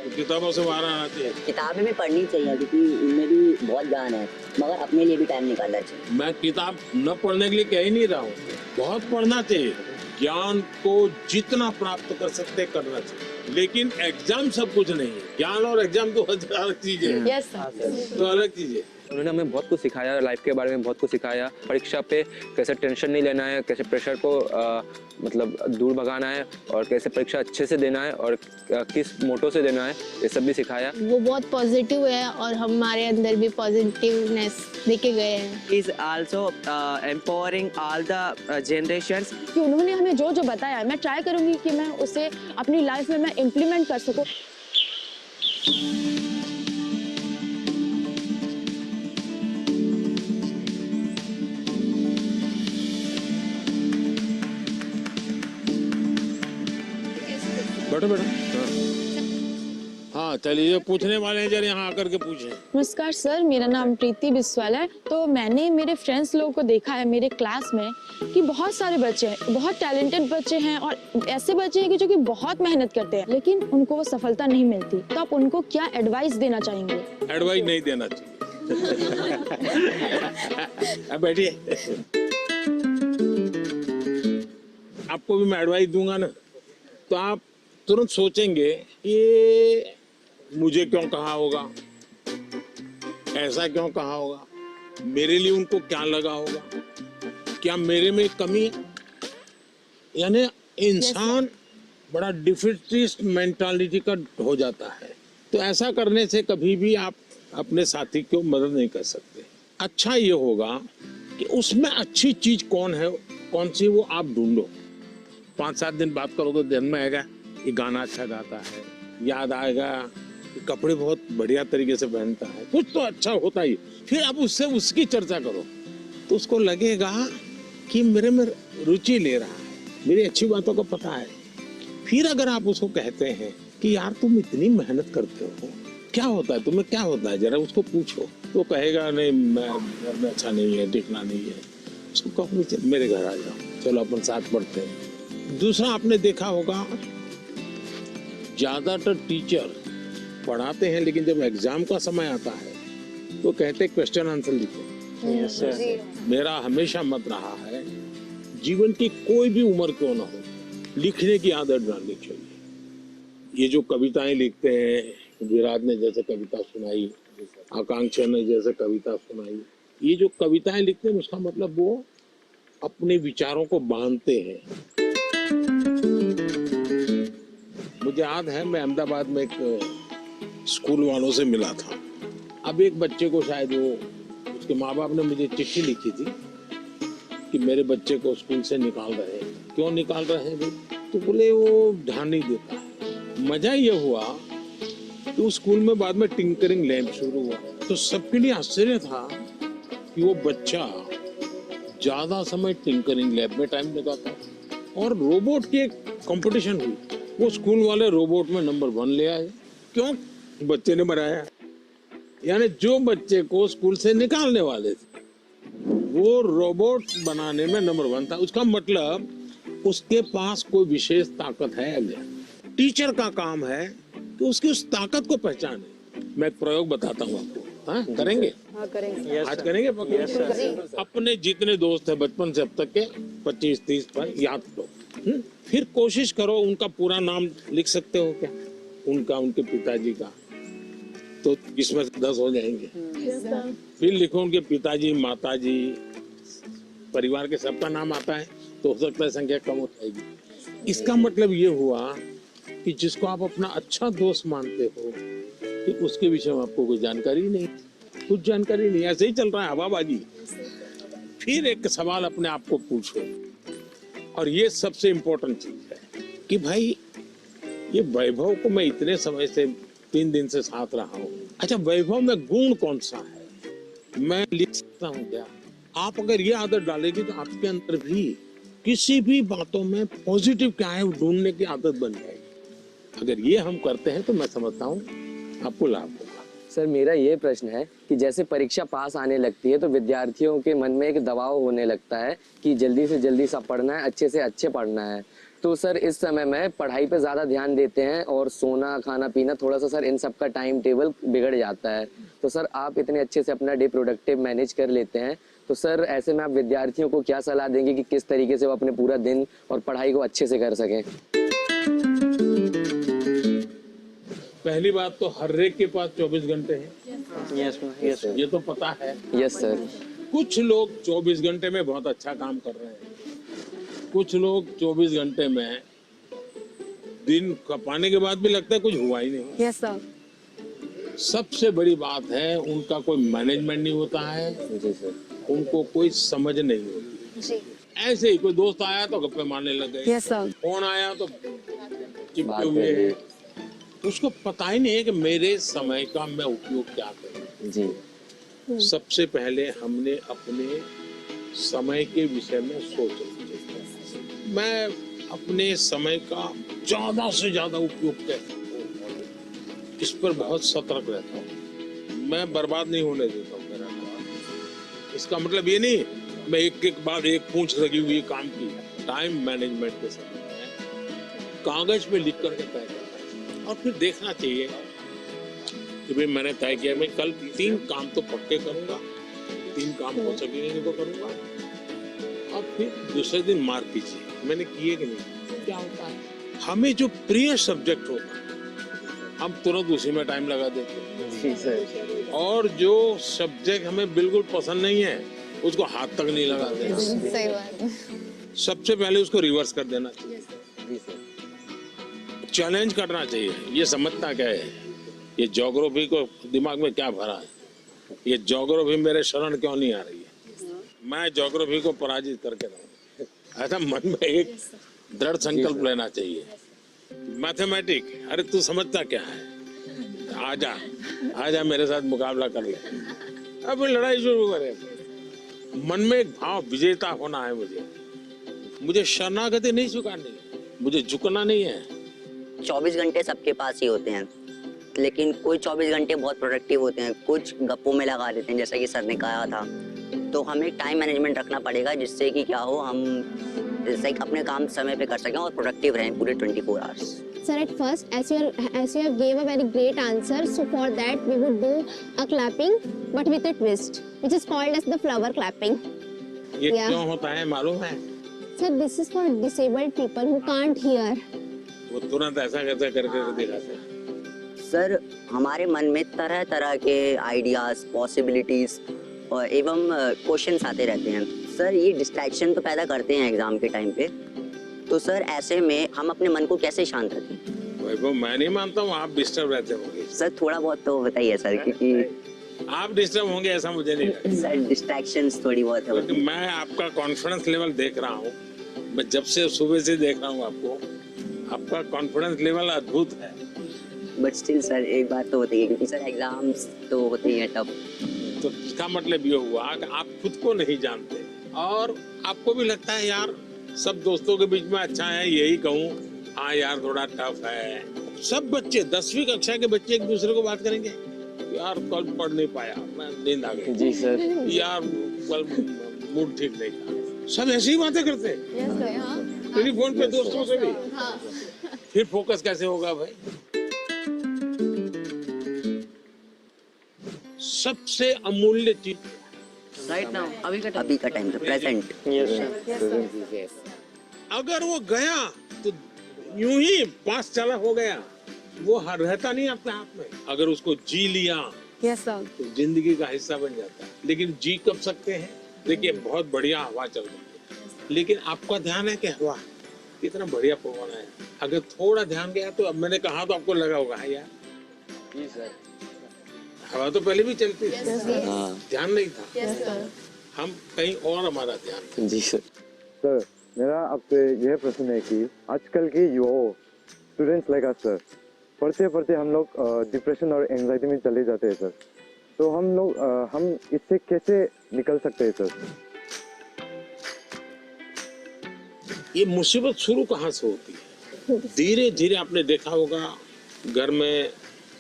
किताबों से बाहर आना चाहिए। किताबें भी पढ़नी चाहिए क्योंकि उनमें भी बहुत ज्ञान है, मगर अपने लिए भी टाइम निकालना चाहिए। मैं किताब न पढ़ने के लिए कह ही नहीं रहा हूँ, बहुत पढ़ना चाहिए। ज्ञान को जितना प्राप्त कर सकते करना चाहिए, लेकिन एग्जाम सब कुछ नहीं है। ज्ञान और एग्जाम तो अलग चीज है। यस तो अलग चीज है। उन्होंने हमें बहुत कुछ सिखाया, लाइफ के बारे में बहुत कुछ सिखाया। परीक्षा पे कैसे टेंशन नहीं लेना है, कैसे प्रेशर को मतलब दूर भगाना है और कैसे परीक्षा अच्छे से देना है और किस मोटो से देना है, ये सब भी सिखाया। वो बहुत पॉजिटिव है और हमारे अंदर भी पॉजिटिवनेस लेके गए हैं। Is also empowering all the generations. कि उन्होंने हमें जो जो बताया मैं ट्राई करूंगी कि मैं उसे अपनी लाइफ में मैं इम्प्लीमेंट कर सकूं। बैठो बैठो। हाँ चलिए, जो पूछने वाले हैं जरा यहाँ आकर के पूछें। नमस्कार सर, मेरा नाम प्रीति बिस्वाल है। तो मैंने मेरे फ्रेंड्स लोगों को देखा है मेरे क्लास में कि बहुत सारे बच्चे हैं, बहुत टैलेंटेड बच्चे हैं और ऐसे बच्चे हैं कि जो कि बहुत मेहनत करते हैं लेकिन उनको वो सफलता नहीं मिलती। तो आप उनको क्या एडवाइस देना चाहेंगे? एडवाइस नहीं देना चाहिए। अब बैठिए। आपको भी मैं एडवाइस दूंगा ना तो आप तुरंत सोचेंगे ये मुझे क्यों कहा होगा, ऐसा क्यों कहा होगा, मेरे लिए उनको क्या लगा होगा, क्या मेरे में कमी है। यानी इंसान बड़ा डिफिटिस्ट मेंटालिटी का हो जाता है। तो ऐसा करने से कभी भी आप अपने साथी को मदद नहीं कर सकते। अच्छा ये होगा कि उसमें अच्छी चीज कौन है, कौन सी, वो आप ढूंढो। 5-7 दिन बात करो तो ध्यान में आएगा ये गाना अच्छा गाता है, याद आएगा कपड़े बहुत बढ़िया तरीके से पहनता है, कुछ तो अच्छा होता ही। फिर आप उससे उसकी चर्चा करो तो उसको लगेगा कि मेरे में रुचि ले रहा है, मेरी अच्छी बातों को पता है। फिर अगर आप उसको कहते हैं कि यार तुम इतनी मेहनत करते हो, क्या होता है तुम्हें, क्या होता है, जरा उसको पूछो, तो कहेगा नहीं मैं घर में अच्छा नहीं है, टिकना नहीं है। उसको कहो मेरे घर आ जाओ, चलो अपन साथ पढ़ते हैं। दूसरा आपने देखा होगा ज्यादातर टीचर पढ़ाते हैं लेकिन जब एग्जाम का समय आता है तो कहते क्वेश्चन आंसर लिखो। मेरा हमेशा मत रहा है जीवन की कोई भी उम्र क्यों ना हो, लिखने की आदत डालनी चाहिए। ये जो कविताएं लिखते हैं, विराट ने जैसे कविता सुनाई, आकांक्षा ने जैसे कविता सुनाई, ये जो कविताएं लिखते हैं उसका मतलब वो अपने विचारों को बांधते हैं। मुझे याद है मैं अहमदाबाद में एक स्कूल वालों से मिला था। अब एक बच्चे को शायद वो उसके माँ बाप ने मुझे चिट्ठी लिखी थी कि मेरे बच्चे को स्कूल से निकाल रहे हैं। क्यों निकाल रहे हैं भाई? तो बोले वो ध्यान नहीं देता है। मजा ये हुआ कि उस स्कूल में बाद में टिंकरिंग लैब शुरू हुआ, तो सबके लिए आश्चर्य था कि वो बच्चा ज्यादा समय टिंकरिंग लैब में टाइम लगाता और रोबोट की एक कंपटीशन हुई, वो स्कूल वाले रोबोट में नंबर 1 ले आए। क्यों? बच्चे ने बनाया। यानी जो बच्चे को स्कूल से निकालने वाले थे वो रोबोट बनाने में नंबर 1 था। उसका मतलब उसके पास कोई विशेष ताकत है क्या? टीचर का काम है कि उसकी उस ताकत को पहचाने। मैं एक प्रयोग बताता हूँ आपको। हाँ, करेंगे? हाँ, करेंगे। आज करेंगे? अपने जितने दोस्त हैं बचपन से अब तक के 25-30 पर याद करो। फिर कोशिश करो उनका पूरा नाम लिख सकते हो क्या? उनका, उनके पिताजी का, तो इसमें 10 हो जाएंगे। फिर लिखो उनके पिताजी, माताजी, परिवार के सबका नाम आता है तो हो सकता है संख्या कम हो जाएगी। इसका मतलब ये हुआ कि जिसको आप अपना अच्छा दोस्त मानते हो कि उसके विषय में आपको कोई जानकारी नहीं, कुछ जानकारी नहीं, ऐसे ही चल रहा है हवाबाजी। फिर एक सवाल अपने आप को पूछो, और ये सबसे इम्पोर्टेंट चीज है कि भाई ये वैभव को मैं इतने समय से 3 दिन से साथ रहा हूँ, अच्छा वैभव में गुण कौन सा है, मैं लिख सकता हूँ क्या? आप अगर ये आदत डालेगी तो आपके अंदर भी किसी भी बातों में पॉजिटिव क्या है ढूंढने की आदत बन जाएगी। अगर ये हम करते हैं तो मैं समझता हूँ आपको लाभ होगा। सर मेरा ये प्रश्न है कि जैसे परीक्षा पास आने लगती है तो विद्यार्थियों के मन में एक दबाव होने लगता है कि जल्दी से जल्दी सब पढ़ना है, अच्छे से अच्छे पढ़ना है। तो सर इस समय में पढ़ाई पे ज़्यादा ध्यान देते हैं और सोना, खाना पीना, थोड़ा सा सर इन सब का टाइम टेबल बिगड़ जाता है। तो सर आप इतने अच्छे से अपना डे प्रोडक्टिव मैनेज कर लेते हैं, तो सर ऐसे में आप विद्यार्थियों को क्या सलाह देंगे कि किस तरीके से वो अपने पूरा दिन और पढ़ाई को अच्छे से कर सकें? पहली बात तो हर एक के पास 24 घंटे हैं। यस ये तो पता है। Yes sir. कुछ लोग 24 घंटे में बहुत अच्छा काम कर रहे हैं, कुछ लोग 24 घंटे में दिन खपाने के बाद भी लगता है कुछ हुआ ही नहीं। Yes sir. सबसे बड़ी बात है उनका कोई मैनेजमेंट नहीं होता है। जी सर। उनको कोई समझ नहीं होती। जी। ऐसे ही कोई दोस्त आया तो गप्पे मारने लग गए। Yes sir. फोन आया तो चिपके हुए हैं। उसको पता ही नहीं है कि मेरे समय का मैं उपयोग क्या करूं। जी। सबसे पहले हमने अपने समय के विषय में सोचना चाहिए। मैं अपने समय का ज्यादा से ज्यादा उपयोग कैसे करूं, इस पर बहुत सतर्क रहता हूँ। मैं बर्बाद नहीं होने देता हूँ मेरा काम। इसका मतलब ये नहीं मैं एक बाद एक पूंछ लगी हुई काम की। टाइम मैनेजमेंट के समय में कागज पे लिख करके तय करना चाहिए और फिर देखना चाहिए कि भाई मैंने तय किया मैं कल 3 काम तो पक्के करूंगा, 3 काम हो सकेंगे तो करूंगा, और फिर दूसरे दिन मार्क कीजिए मैंने किए कि नहीं। क्या होता है हमें जो प्रिय सब्जेक्ट होता है हम तुरंत उसी में टाइम लगा देते हैं। जी सर। और जो सब्जेक्ट हमें बिल्कुल पसंद नहीं है उसको हाथ तक नहीं लगाते। सही बात है। सबसे पहले उसको रिवर्स कर देना चाहिए। जी सर। चैलेंज करना चाहिए। ये समझता क्या है, ये ज्योग्राफी को दिमाग में क्या भरा है, ये ज्योग्राफी मेरे शरण क्यों नहीं आ रही है, मैं ज्योग्राफी को पराजित करके रहूं। ऐसा मन में एक दृढ़ संकल्प लेना चाहिए। मैथमेटिक, अरे तू समझता क्या है, आजा मेरे साथ मुकाबला कर ले। अब लड़ाई शुरू करें। मन में एक भाव विजेता होना है। मुझे शरणागति नहीं स्वीकारनी है, मुझे झुकना नहीं है। 24 घंटे सबके पास ही होते हैं, लेकिन कोई 24 घंटे बहुत प्रोडक्टिव होते हैं, कुछ गप्पों में लगा देते हैं, जैसा कि सर ने कहा था। तो हमें टाइम मैनेजमेंट रखना पड़ेगा जिससे कि क्या हो, हम जैसे अपने काम समय पे कर सकें और प्रोडक्टिव रहें पूरे 24 hours. Sir, at first, as you have gave a very great answer, so for that we would do a clapping, but with a twist, which is called as the flower clapping. ये Yeah. क्यों होता है मालूम है? Sir, this is for disabled people who can't hear. वो तुरंत ऐसा कैसे करके दिखाते हैं। सर हमारे मन में तरह तरह के आइडियाज, पॉसिबिलिटीज और एवं क्वेश्चंस आते रहते हैं। सर ये डिस्ट्रैक्शन तो पैदा करते हैं एग्जाम के टाइम पे, तो सर ऐसे में हम अपने मन को कैसे शांत रखें? वैभव, मैं नहीं मानता हूँ आप डिस्टर्ब रहते होंगे। सर थोड़ा बहुत तो बताइए सर, क्योंकि आप डिस्टर्ब होंगे ऐसा मुझे नहीं लगता। सर डिस्ट्रैक्शंस थोड़ी बहुत है। क्योंकि मैं आपका कॉन्फिडेंस लेवल देख रहा हूँ, मैं जब से सुबह से देख रहा हूँ आपको, आपका कॉन्फिडेंस लेवल अद्भुत है। बट स्टिल सर एक बात तो होती है, क्योंकि सर एग्जाम्स तो होते ही है टफ। तो इसका मतलब ये हुआ कि आप खुद को नहीं जानते और आपको भी लगता है यार सब दोस्तों के बीच में अच्छा है, यही कहूँ हाँ यार थोड़ा टफ है। सब बच्चे 10वीं कक्षा के बच्चे एक दूसरे को बात करेंगे, यार कल पढ़ नहीं पाया, मैं नींद आ गई। जी सर। यार कल मूड ठीक नहीं था। सब ऐसी ही बातें करते हैं टेलीफोन पे दोस्तों से भी। फिर फोकस कैसे होगा भाई? सबसे अमूल्य चीज राइट नाउ, अभी का टाइम पे प्रेजेंट। अगर वो गया तो यूं ही पास चला हो गया, वो रहता नहीं अपने हाथ में। अगर उसको जी लिया तो जिंदगी का हिस्सा बन जाता है। लेकिन जी कब सकते हैं? देखिए बहुत बढ़िया हवा चल रही है, लेकिन आपका ध्यान है कि हवा कितना बढ़िया पवन है। अगर थोड़ा ध्यान गया तो, अब मैंने कहा तो आपको लगा होगा यार जी सर, हवा तो पहले भी चलती थी, ध्यान नहीं था। हम कहीं और हमारा ध्यान था। जी सर। सर मेरा आपसे यह प्रश्न है कि आजकल के युवाओं स्टूडेंट्स लाइक अस सर, पढ़ते पढ़ते हम लोग डिप्रेशन और एंजाइटी में चले जाते हैं सर, तो हम इससे कैसे निकल सकते हैं सर? ये मुसीबत शुरू कहाँ से होती है? धीरे धीरे आपने देखा होगा, घर में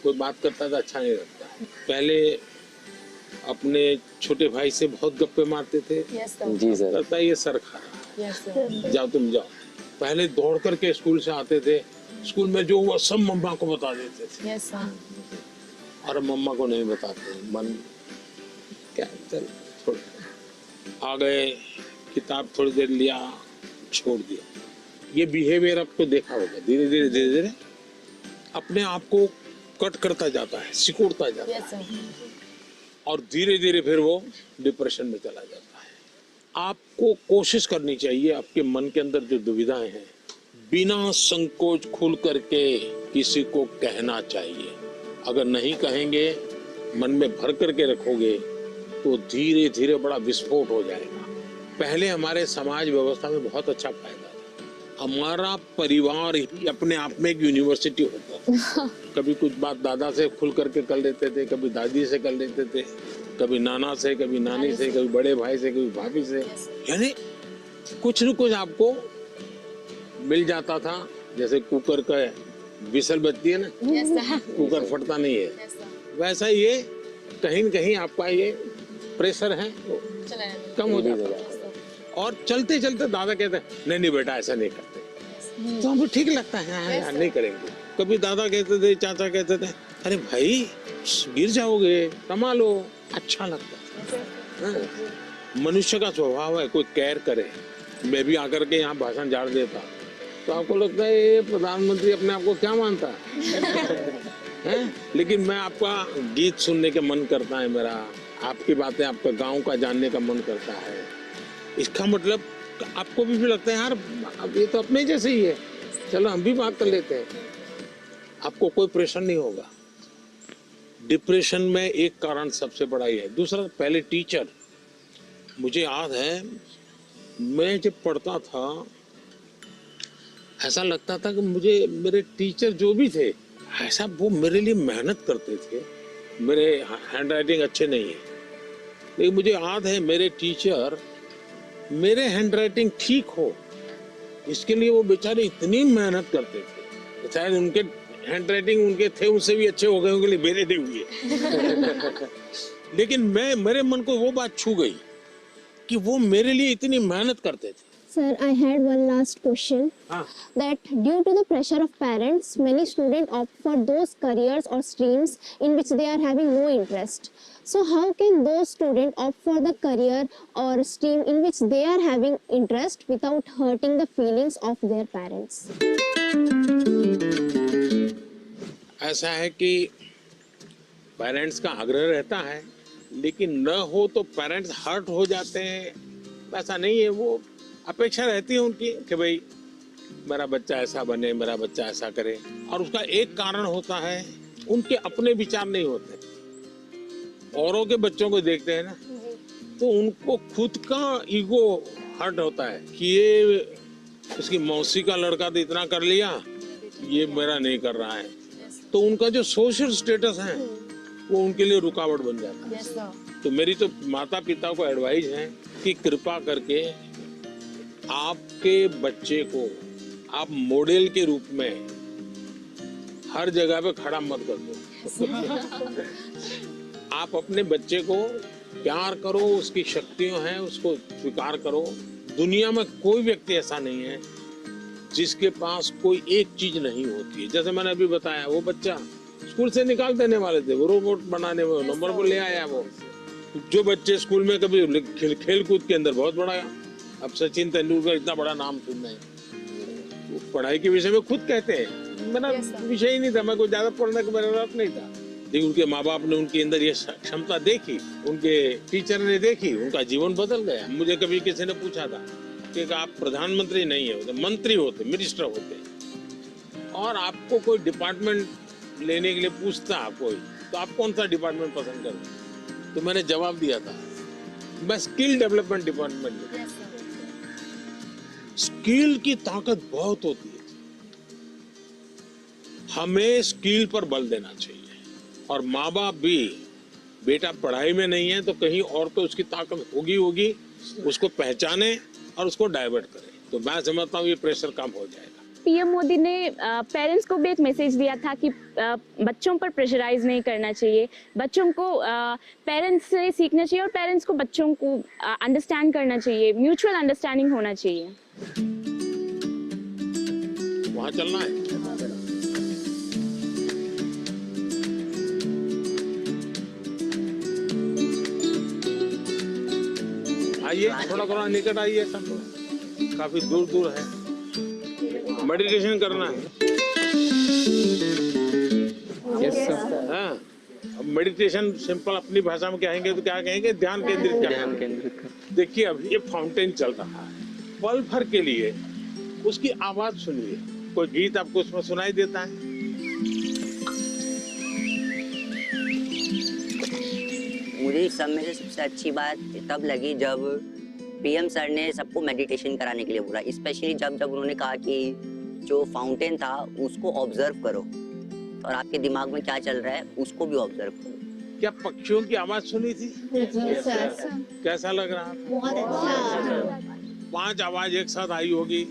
कोई बात करता था अच्छा नहीं लगता। पहले अपने छोटे भाई से बहुत गप्पे मारते थे। जी सर। लगता है ये सर खा रहा है, जाओ तुम जाओ। पहले दौड़ करके स्कूल से आते थे, स्कूल में जो हुआ सब मम्मा को बता देते थे। और मम्मा को नहीं बताते, मन क्या चल छोड़, आ गए किताब थोड़ी देर लिया छोड़ दिया। ये बिहेवियर आपको देखा होगा, धीरे धीरे अपने आप को कट करता जाता है, सिकुड़ता जाता है और धीरे धीरे फिर वो डिप्रेशन में चला जाता है। आपको कोशिश करनी चाहिए, आपके मन के अंदर जो दुविधाएं हैं बिना संकोच खुल करके किसी को कहना चाहिए। अगर नहीं कहेंगे, मन में भर करके रखोगे तो धीरे धीरे बड़ा विस्फोट हो जाएगा। पहले हमारे समाज व्यवस्था में बहुत अच्छा फायदा था, हमारा परिवार ही अपने आप में एक यूनिवर्सिटी होता था। कभी कुछ बात दादा से खुल करके कर लेते थे, कभी दादी से कर लेते थे, कभी नाना से, कभी नानी से, कभी बड़े भाई से, कभी भाभी से, यानी कुछ न कुछ आपको मिल जाता था। जैसे कुकर का विसल बजती है ना, कुकर फटता नहीं है, वैसा ये कहीं न कहीं आपका ये प्रेशर है वो कम हो जाता है। और चलते चलते दादा कहते हैं नहीं बेटा ऐसा नहीं करते, तो हमको ठीक लगता है हाँ यार नहीं करेंगे। कभी दादा कहते थे, चाचा कहते थे अरे भाई गिर जाओगे, कमा लो, अच्छा लगता है। मनुष्य का स्वभाव है, कोई केयर करे। मैं भी आकर के यहाँ भाषण झाड़ देता तो आपको लगता है ये प्रधानमंत्री अपने आप को क्या मानता है? लेकिन मैं आपका गीत सुनने का मन करता है मेरा, आपकी बातें, आपका गांव का जानने का मन करता है। इसका मतलब आपको भी लगता है यार अब ये तो अपने जैसे ही है, चलो हम भी बात कर लेते हैं। आपको कोई प्रेशर नहीं होगा। डिप्रेशन में एक कारण सबसे बड़ा ही है। दूसरा, पहले टीचर, मुझे याद है मैं जब पढ़ता था ऐसा लगता था कि मुझे मेरे टीचर जो भी थे ऐसा वो मेरे लिए मेहनत करते थे। मेरे हैंड राइटिंग अच्छे नहीं है, लेकिन मुझे याद है मेरे टीचर मेरे हैंड राइटिंग ठीक हो इसके लिए वो बेचारे इतनी मेहनत करते थे। शायद उनके हैंड राइटिंग उनके थे उनसे भी अच्छे हो गए होंगे, मेरे नहीं हुए। लेकिन मेरे मन को वो बात छू गई कि वो मेरे लिए इतनी मेहनत करते थे। Sir, I had one last question. That due to the pressure of parents, many students opt for those careers or streams in which they are having no interest. So how can those students opt for the career or stream in which they are having interest without hurting the feelings of their parents? ऐसा है कि parents का आग्रह रहता है, लेकिन न हो तो पेरेंट्स हर्ट हो जाते हैं। ऐसा नहीं है, वो अपेक्षा रहती है उनकी कि भाई मेरा बच्चा ऐसा बने, मेरा बच्चा ऐसा करे। और उसका एक कारण होता है, उनके अपने विचार नहीं होते। औरों के बच्चों को देखते हैं ना, तो उनको खुद का ईगो हर्ट होता है कि ये उसकी मौसी का लड़का तो इतना कर लिया, ये मेरा नहीं कर रहा है। तो उनका जो सोशल स्टेटस है वो उनके लिए रुकावट बन जाता है। तो मेरी तो माता पिता को एडवाइस है कि कृपा करके आपके बच्चे को आप मॉडल के रूप में हर जगह पे खड़ा मत कर दो। आप अपने बच्चे को प्यार करो, उसकी शक्तियां हैं उसको स्वीकार करो। दुनिया में कोई व्यक्ति ऐसा नहीं है जिसके पास कोई एक चीज नहीं होती है। जैसे मैंने अभी बताया, वो बच्चा स्कूल से निकाल देने वाले थे, वो रोबोट बनाने में नंबर पर ले आया। वो जो बच्चे स्कूल में कभी खेल कूद के अंदर बहुत बड़ा, अब सचिन तेंदुलकर इतना बड़ा नाम सुनना है, वो पढ़ाई के विषय में खुद कहते हैं मेरा विषय ही नहीं था, मैं कोई ज्यादा पढ़ने का मेरा रस नहीं था। लेकिन उनके माँ बाप ने उनके अंदर ये क्षमता देखी, उनके टीचर ने देखी, उनका जीवन बदल गया। मुझे कभी किसी ने पूछा था कि आप प्रधानमंत्री नहीं होते, मंत्री होते, मिनिस्टर होते, और आपको कोई डिपार्टमेंट लेने के लिए पूछता कोई, तो आप कौन सा डिपार्टमेंट पसंद करें? तो मैंने जवाब दिया था मैं स्किल डेवलपमेंट डिपार्टमेंट। स्किल की ताकत बहुत होती है, हमें स्किल पर बल देना चाहिए। और माँ बाप भी, बेटा पढ़ाई में नहीं है तो कहीं और तो उसकी ताकत होगी, उसको पहचाने और उसको डाइवर्ट करें। तो मैं समझता हूँ ये प्रेशर कम हो जाएगा। पीएम मोदी ने पेरेंट्स को भी एक मैसेज दिया था कि बच्चों पर प्रेशराइज नहीं करना चाहिए, बच्चों को पेरेंट्स से सीखना चाहिए और पेरेंट्स को बच्चों को अंडरस्टैंड करना चाहिए, म्यूचुअल अंडरस्टैंडिंग होना चाहिए। वहाँ चलना है। आइए, थोड़ा निकट आइए, सब लोग काफी दूर दूर है। मेडिटेशन करना है। हाँ, मेडिटेशन सिंपल अपनी भाषा में कहेंगे तो क्या कहेंगे? ध्यान केंद्रित करना। देखिए अभी ये फाउंटेन चल रहा है, पल भर के लिए उसकी आवाज सुनिए। कोई गीत आपको उसमें सुनाई देता है? मुझे इस सब में से सबसे अच्छी बात तब लगी जब पीएम सर ने सबको मेडिटेशन कराने के लिए बोला, स्पेशली जब उन्होंने कहा कि जो फाउंटेन था उसको ऑब्जर्व करो और आपके दिमाग में क्या चल रहा है उसको भी ऑब्जर्व करो। क्या पक्षियों की आवाज सुनी थी? कैसा लग रहा? बहुत अच्छा। 5 आवाज एक साथ आई होगी।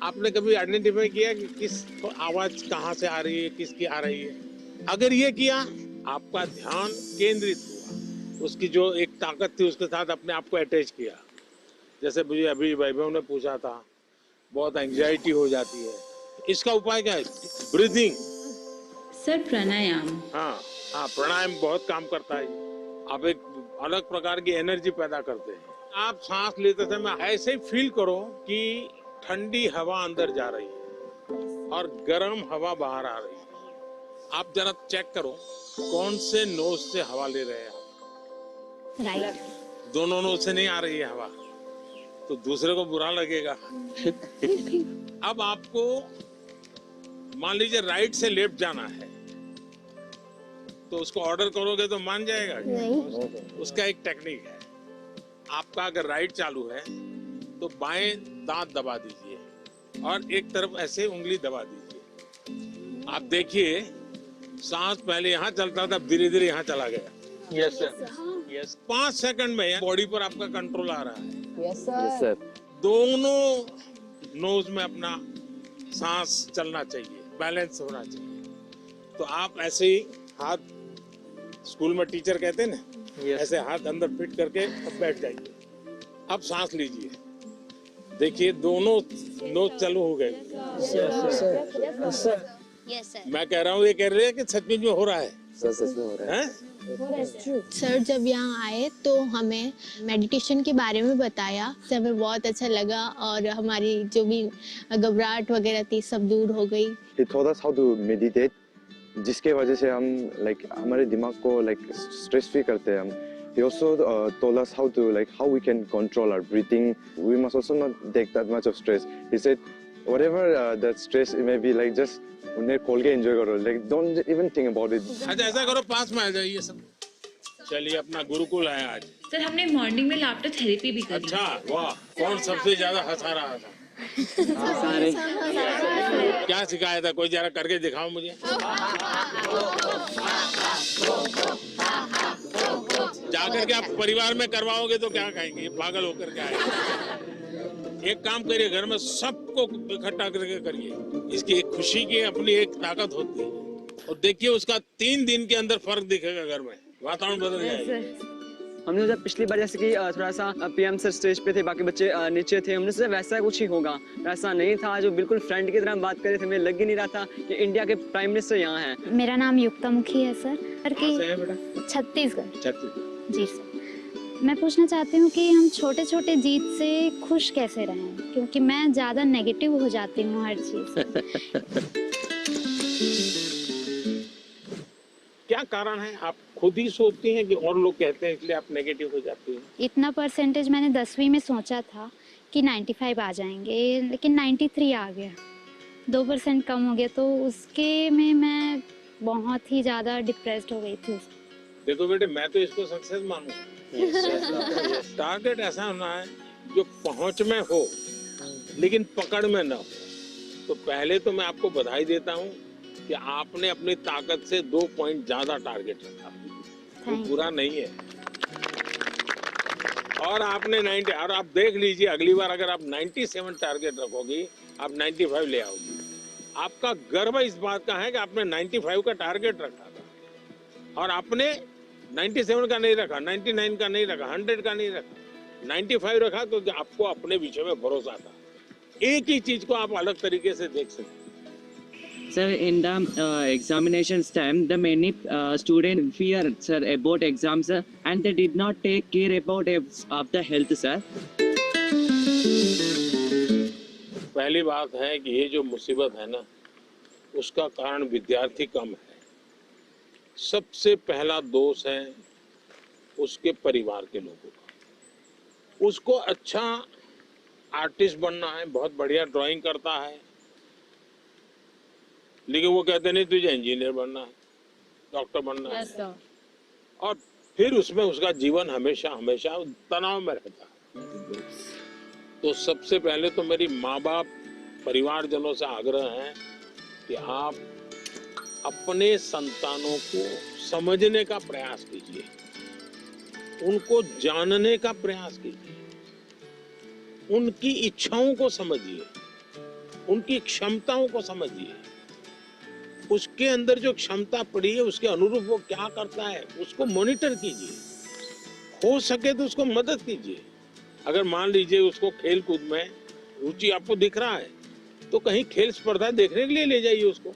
आपने कभी आइडेंटिफाई किया कि किस आवाज कहाँ से आ रही है, किसकी आ रही है? अगर ये किया, आपका ध्यान केंद्रित हुआ, उसकी जो एक ताकत थी उसके साथ अपने आप को अटैच किया। जैसे मुझे अभी वैभव ने पूछा था, बहुत एंजाइटी हो जाती है, इसका उपाय क्या है? ब्रीदिंग। सर प्राणायाम। हाँ, प्राणायाम बहुत काम करता है। आप एक अलग प्रकार की एनर्जी पैदा करते हैं। आप सांस लेते समय ऐसे ही फील करो कि ठंडी हवा अंदर जा रही है और गर्म हवा बाहर आ रही है। आप जरा चेक करो कौन से नोज से हवा ले रहे हैं आप? राइट। दोनों नोज से नहीं आ रही है हवा तो दूसरे को बुरा लगेगा। अब आपको मान लीजिए राइट से लेफ्ट जाना है तो उसको ऑर्डर करोगे तो मान जाएगा? नहीं। उसका एक टेक्निक है। आपका अगर राइट चालू है तो बाएं दांत दबा दीजिए और एक तरफ ऐसे उंगली दबा दीजिए। आप देखिए सांस पहले यहाँ चलता था, धीरे धीरे यहाँ चला गया। Yes sir. यस। 5 सेकंड में बॉडी पर आपका कंट्रोल आ रहा है। Yes sir. दोनों नोज में अपना सांस चलना चाहिए, बैलेंस होना चाहिए। तो आप ऐसे ही हाथ, स्कूल में टीचर कहते हैं ना, ऐसे हाथ अंदर फिट करके अब बैठ जाइए। अब सांस लीजिए, देखिए दोनों नोज चालू हो गए। मैं कह रहा हूँ, ये कह रहे हैं कि सचमुच में हो रहा है? सच में हो रहा है। सर जब यहाँ आए तो हमें मेडिटेशन के बारे में बताया, हमें बहुत अच्छा लगा और हमारी जो भी घबराहट वगैरह थी सब दूर हो गई। He taught us how to meditate, जिसके वजह से हम हमारे दिमाग को स्ट्रेस फ्री करते हैं हम। he also told us how we can control our breathing. We must also not take that much of stress. He said, whatever that stress it may be, like just उन्हें खोल के enjoy करो. Like don't even think about it. अच्छा ऐसा करो, पास में आ जाइए सब. चलिए, अपना गुरुकुल है आज. सर हमने मॉर्निंग में लाफ्टर थेरेपी भी करी. अच्छा, वाह. कौन सबसे ज्यादा हंसा रहा था? क्या सिखाया था? कोई जरा करके दिखाओ मुझे. जाकर के आप परिवार में करवाओगे तो क्या कहेंगे? पागल होकर के आए. एक काम करिए, घर में सबको इकट्ठा करके करिए. इसकी एक खुशी की अपनी एक ताकत होती है. और देखिए उसका 3 दिन के अंदर फर्क दिखेगा घर में. वातावरण बदल जाएगा. हमने जब पिछली बार जैसे कि थोड़ा सा पीएम सर स्टेज पे थे, बाकी बच्चे नीचे थे, हमने सोचा वैसा कुछ ही होगा. वैसा नहीं था. जो बिल्कुल फ्रेंड की तरह बात कर रहे थे, हमें लग ही नहीं रहा था कि इंडिया के प्राइम मिनिस्टर यहाँ हैं. मेरा नाम युक्ता मुखी है सर. छत्तीसगढ़. जी सर. मैं पूछना चाहती हूँ कि हम छोटे छोटे जीत से खुश कैसे रहें, क्योंकि मैं ज़्यादा नेगेटिव हो जाती हूँ हर चीज़. क्या कारण है? आप खुद ही सोचती हैं कि और लोग कहते हैं इसलिए आप नेगेटिव हो जाती हैं? इतना परसेंटेज मैंने 10वीं में सोचा था कि 95 आ जाएंगे, लेकिन 93 आ गया. 2% कम हो गया, तो उसके में मैं बहुत ही ज़्यादा डिप्रेस्ड हो गई थी. देखो बेटे, मैं तो इसको सक्सेस मानूंगा. टारगेट ऐसा होना है जो पहुंच में हो लेकिन पकड़ में न हो. तो पहले तो मैं आपको बधाई देता हूं कि आपने अपनी ताकत से 2 पॉइंट ज्यादा टारगेट रखा. वो बुरा नहीं है. और आपने 90, और आप देख लीजिए अगली बार अगर आप 97 टारगेट रखोगी, आप 95 ले आओगी. आपका गर्व इस बात का है कि आपने 95 का टारगेट रखा था और आपने 97 का नहीं रखा, 99 का नहीं रखा, 100 का नहीं रखा, 95 रखा, क्योंकि आपको अपने विषय में भरोसा था. एक ही चीज को आप अलग तरीके से देख सकते. Sir, in the examinations time, the many students fear, sir, about exams, sir, and they did not take care about of the health, sir. पहली बात है कि ये जो मुसीबत है ना, उसका कारण विद्यार्थी कम है. सबसे पहला दोष है उसके परिवार के लोगों का. उसको अच्छा आर्टिस्ट बनना है, बहुत बढ़िया ड्राइंग करता है, लेकिन वो कहते नहीं तुझे इंजीनियर बनना है, डॉक्टर बनना है. और फिर उसमें उसका जीवन हमेशा हमेशा तनाव में रहता है. तो सबसे पहले तो मेरी माँ बाप परिवारजनों से आग्रह है कि आप अपने संतानों को समझने का प्रयास कीजिए, उनको जानने का प्रयास कीजिए, उनकी इच्छाओं को समझिए, उनकी क्षमताओं को समझिए. उसके अंदर जो क्षमता पड़ी है उसके अनुरूप वो क्या करता है उसको मॉनिटर कीजिए. हो सके तो उसको मदद कीजिए. अगर मान लीजिए उसको खेल कूद में रुचि आपको दिख रहा है तो कहीं खेल स्पर्धा देखने के लिए ले जाइए. उसको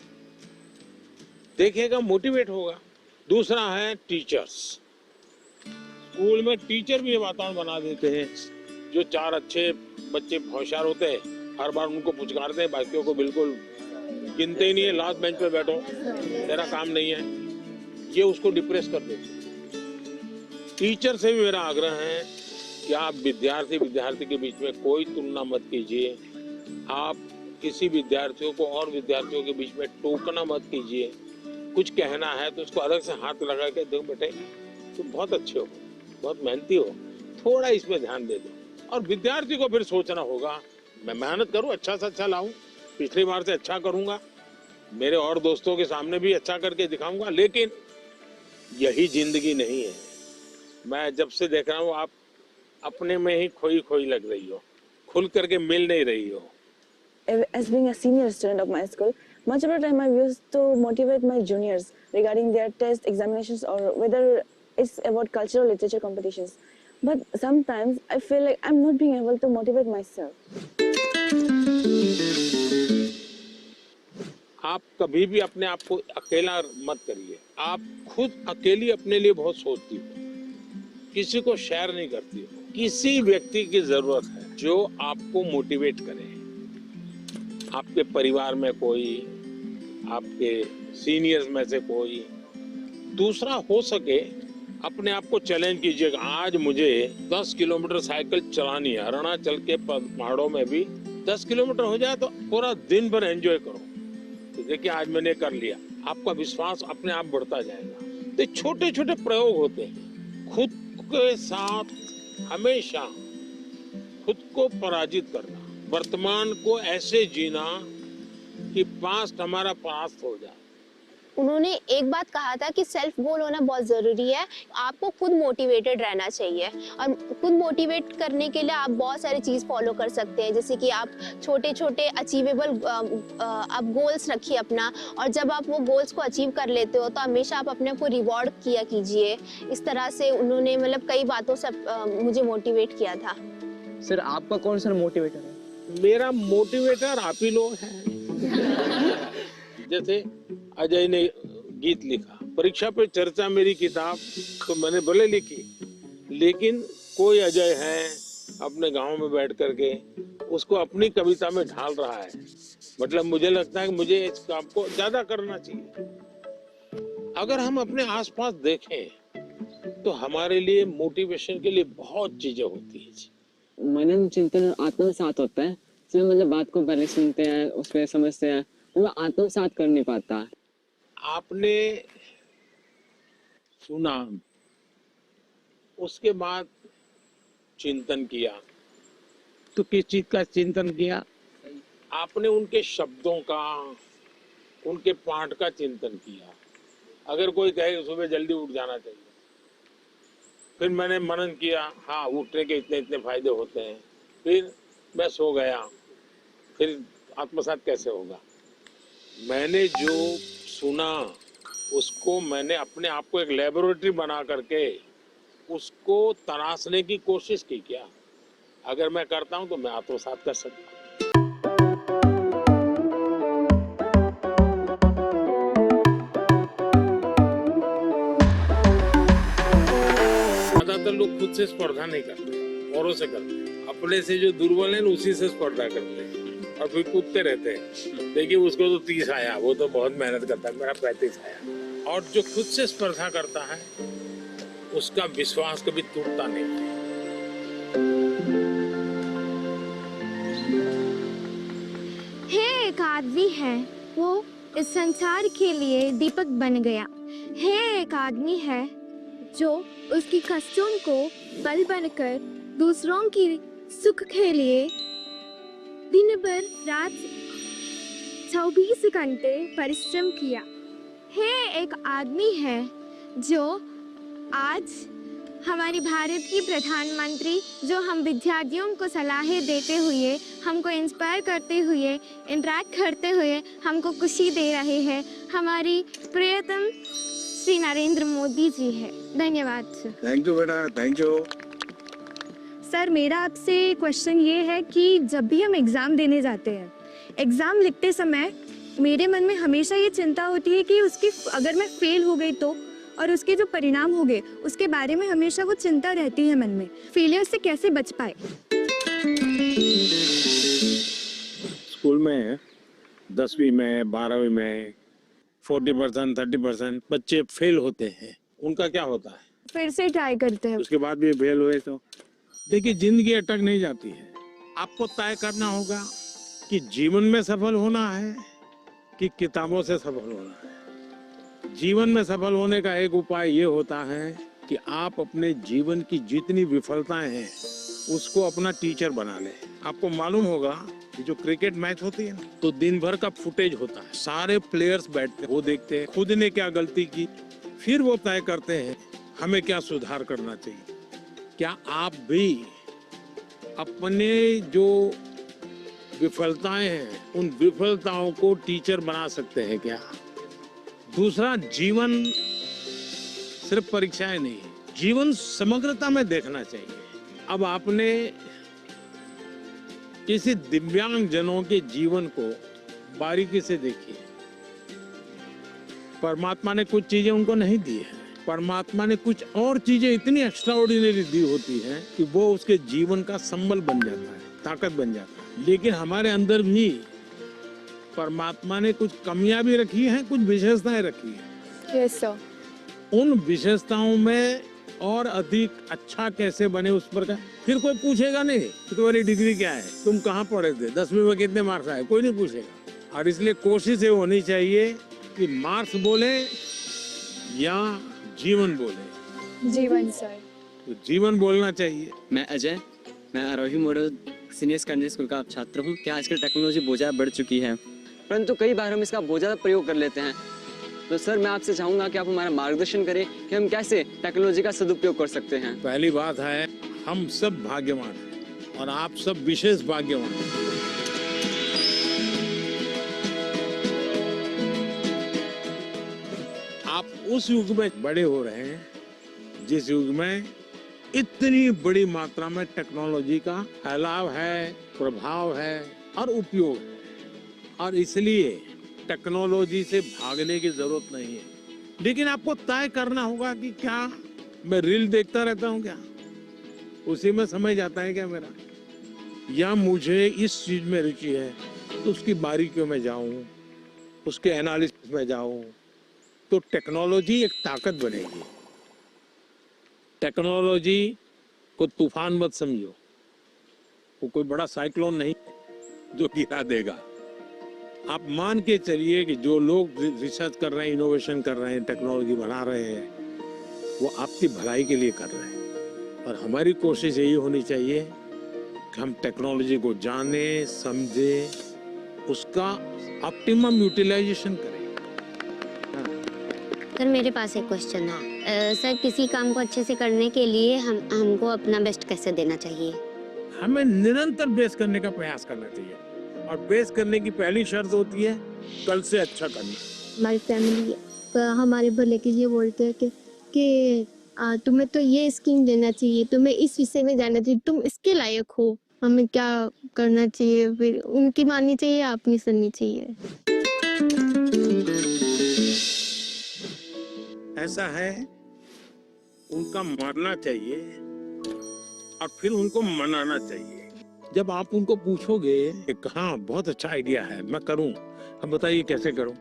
देखेगा, मोटिवेट होगा. दूसरा है टीचर्स. स्कूल में टीचर भी ये वातावरण बना देते हैं. जो 4 अच्छे बच्चे होशियार होते हैं, हर बार उनको पुचकारते हैं, बाकियों को बिल्कुल गिनते ही नहीं है. लास्ट बेंच पे बैठो, तेरा काम नहीं है, ये उसको डिप्रेस कर देते. टीचर से भी मेरा आग्रह है कि आप विद्यार्थी के बीच में कोई तुलना मत कीजिए. आप किसी विद्यार्थियों को और विद्यार्थियों के बीच में टोकना मत कीजिए. कुछ कहना है तो उसको अलग से हाथ लगा के, देखो बेटे तुम बहुत अच्छे हो, बहुत मेहनती हो, थोड़ा इसमें ध्यान दे दो. और विद्यार्थी को फिर सोचना होगा मैं मेहनत करूं, अच्छा से अच्छा लाऊं, पिछली बार से अच्छा करूंगा, मेरे और दोस्तों के सामने भी अच्छा करके दिखाऊंगा. लेकिन यही जिंदगी नहीं है. मैं जब से देख रहा हूँ आप अपने में ही खोई लग रही हो, खुल करके मिल नहीं रही हो. As being a senior student of my school, much of the time I used to motivate my juniors regarding their test examinations or whether it's about cultural literature competitions. But sometimes I feel like I'm not being able to motivate myself. आप कभी भी अपने आप को अकेला मत करिए. आप खुद अकेली अपने लिए बहुत सोचती हो, किसी को शेयर नहीं करती हो. किसी व्यक्ति की जरूरत है जो आपको मोटिवेट करे. आपके परिवार में कोई, आपके सीनियर्स में से कोई. दूसरा, हो सके अपने आप को चैलेंज कीजिएगा। आज मुझे 10 किलोमीटर साइकिल चलानी है, अरुणाचल के पहाड़ों में भी 10 किलोमीटर हो जाए तो पूरा दिन भर एंजॉय करो। तो देखिए आज मैंने कर लिया, आपका विश्वास अपने आप बढ़ता जाएगा। तो छोटे छोटे प्रयोग होते हैं, खुद के साथ हमेशा खुद को पराजित करना, वर्तमान को ऐसे जीना कि पास्ट हमारा पास्ट हो जाए। उन्होंने एक बात कहा था कि सेल्फ गोल होना बहुत ज़रूरी है। आपको खुद मोटिवेटेड रहना चाहिए और खुद मोटिवेट करने के लिए आप बहुत सारी चीज़ फॉलो कर सकते हैं, जैसे कि आप छोटे छोटे अचीवेबल आप गोल्स रखिए अपना, और जब आप वो गोल्स को अचीव कर लेते हो तो हमेशा आप अपने को रिवॉर्ड किया कीजिए। इस तरह से उन्होंने मतलब कई बातों से मुझे मोटिवेट किया था। सर आपका कौन सा मोटिवेटर है? मेरा मोटिवेटर आप ही लोग हैं। जैसे अजय ने गीत लिखा, परीक्षा पे चर्चा मेरी किताब, तो मैंने भले लिखी, लेकिन कोई अजय है अपने गांव में बैठ करके उसको अपनी कविता में ढाल रहा है। मतलब मुझे लगता है कि मुझे इस काम को ज्यादा करना चाहिए। अगर हम अपने आसपास देखें तो हमारे लिए मोटिवेशन के लिए बहुत चीजें होती है। मनन चिंतन आत्मसात होता है, इसमें मतलब बात को पहले सुनते हैं, उस पर समझते हैं, वो आत्मसात कर नहीं पाता। आपने सुना, उसके बाद चिंतन किया, तो किस चीज का चिंतन किया? आपने उनके शब्दों का, उनके पाठ का चिंतन किया। अगर कोई कहे सुबह जल्दी उठ जाना चाहिए, फिर मैंने मनन किया, हाँ उठने के इतने इतने फायदे होते हैं, फिर मैं सो गया, फिर आत्मसात कैसे होगा? मैंने जो सुना उसको मैंने अपने आप को एक लेबोरेटरी बना करके उसको तराशने की कोशिश की। क्या अगर मैं करता हूं तो मैं आत्मसात कर सकता हूं। ज्यादातर लोग खुद से स्पर्धा नहीं करते, औरों से करते, अपने से जो दुर्बल है उसी से स्पर्धा करते हैं और फिर कूदते रहते हैं। देखिए उसको तो 30 आया, वो तो बहुत मेहनत करता है, मेरा 35 आया। और जो खुद से स्पर्धा करता है उसका विश्वास कभी टूटता नहीं। है एक आदमी है, वो इस संसार के लिए दीपक बन गया। है एक आदमी है जो उसकी कष्टों को बल बनकर दूसरों की सुख के लिए दिन भर रात 24 घंटे परिश्रम किया। है एक आदमी है जो आज हमारी भारत की प्रधानमंत्री, जो हम विद्यार्थियों को सलाहें देते हुए, हमको इंस्पायर करते हुए, इंटरेक्ट करते हुए हमको खुशी दे रहे हैं, हमारी प्रियतम श्री नरेंद्र मोदी जी है। धन्यवाद सर। थैंक यू बेटा, थैंक यू। सर मेरा आपसे क्वेश्चन ये है कि जब भी हम एग्ज़ाम देने जाते हैं, एग्ज़ाम लिखते समय मेरे मन में हमेशा ये चिंता होती है कि उसकी अगर मैं फेल हो गई तो, और उसके जो परिणाम हो गए उसके बारे में हमेशा वो चिंता रहती है मन में। फेलियर से कैसे बच पाए? स्कूल में 10वीं में 12वीं में 40% 30% बच्चे फेल होते हैं, उनका क्या होता है? फिर से ट्राई करते हैं। उसके बाद भी फेल हुए तो देखिए जिंदगी अटक नहीं जाती है। आपको तय करना होगा कि जीवन में सफल होना है कि किताबों से सफल होना है। जीवन में सफल होने का एक उपाय ये होता है कि आप अपने जीवन की जितनी विफलताएं हैं उसको अपना टीचर बना लें। आपको मालूम होगा कि जो क्रिकेट मैच होती है तो दिन भर का फुटेज होता है, सारे प्लेयर्स बैठते हैं, वो देखते हैं खुद ने क्या गलती की, फिर वो तय करते हैं हमें क्या सुधार करना चाहिए। क्या आप भी अपने जो विफलताएं हैं उन विफलताओं को टीचर बना सकते हैं क्या? दूसरा, जीवन सिर्फ परीक्षाएं नहीं, जीवन समग्रता में देखना चाहिए। अब आपने किसी दिव्यांग जनों के जीवन को बारीकी से देखिए। परमात्मा ने कुछ चीजें उनको नहीं दी है, परमात्मा ने कुछ और चीजें इतनी एक्स्ट्राऑर्डिनरी दी होती हैं कि वो उसके जीवन का संबल बन जाता है, ताकत बन जाता है। लेकिन हमारे अंदर भी परमात्मा ने कुछ कमियां भी रखी हैं, कुछ विशेषताएं रखी हैं। Yes sir. उन विशेषताओं में और अधिक अच्छा कैसे बने उस पर का फिर कोई पूछेगा नहीं कि तुम्हारी डिग्री क्या है, तुम कहाँ पढ़े थे, 10वीं में कितने मार्क्स आए, कोई नहीं पूछेगा। और इसलिए कोशिश ये होनी चाहिए कि मार्क्स बोले या जीवन बोले। जीवन सर। तो जीवन बोलना चाहिए। मैं अजय, मैं आरोही मॉडल सीनियर सेकेंडरी स्कूल का छात्र हूँ। क्या आजकल टेक्नोलॉजी बहुत ज़्यादा बढ़ चुकी है, परंतु कई बार हम इसका बहुत ज़्यादा प्रयोग कर लेते हैं। तो सर मैं आपसे चाहूँगा कि आप हमारा मार्गदर्शन करें कि हम कैसे टेक्नोलॉजी का सदुपयोग कर सकते हैं। पहली बात है, हम सब भाग्यवान हैं और आप सब विशेष भाग्यवान हैं। आप उस युग में बड़े हो रहे हैं जिस युग में इतनी बड़ी मात्रा में टेक्नोलॉजी का फैलाव है, प्रभाव है और उपयोग है। और इसलिए टेक्नोलॉजी से भागने की जरूरत नहीं है, लेकिन आपको तय करना होगा कि क्या मैं रील देखता रहता हूँ, क्या उसी में समय जाता है क्या मेरा, या मुझे इस चीज में रुचि है तो उसकी बारीकियों में जाऊं, उसके एनालिसिस में जाऊं, तो टेक्नोलॉजी एक ताकत बनेगी। टेक्नोलॉजी को तूफान मत समझो, वो कोई बड़ा साइक्लोन नहीं जो गिरा देगा। आप मान के चलिए कि जो लोग रिसर्च कर रहे हैं, इनोवेशन कर रहे हैं, टेक्नोलॉजी बना रहे हैं, वो आपकी भलाई के लिए कर रहे हैं। और हमारी कोशिश यही होनी चाहिए कि हम टेक्नोलॉजी को जाने, समझे, उसका ऑप्टिमम यूटिलाइजेशन करें। सर मेरे पास एक क्वेश्चन है। सर किसी काम को अच्छे से करने के लिए हमको अपना बेस्ट कैसे देना चाहिए? हमें निरंतर बेस करने का प्रयास करना चाहिए, और बेस करने की पहली शर्त होती है कल से अच्छा करना। हमारी फैमिली हमारे भले के लिए बोलते हैं कि तुम्हें तो ये स्कीम देना चाहिए, तुम्हें इस विषय में जाना चाहिए, तुम इसके लायक हो, हमें क्या करना चाहिए? फिर उनकी माननी चाहिए या अपनी सुननी चाहिए? ऐसा है, उनका मानना चाहिए और फिर उनको मनाना चाहिए। जब आप उनको पूछोगे कि हाँ बहुत अच्छा आइडिया है, मैं करूं, अब बताइए कैसे करूं,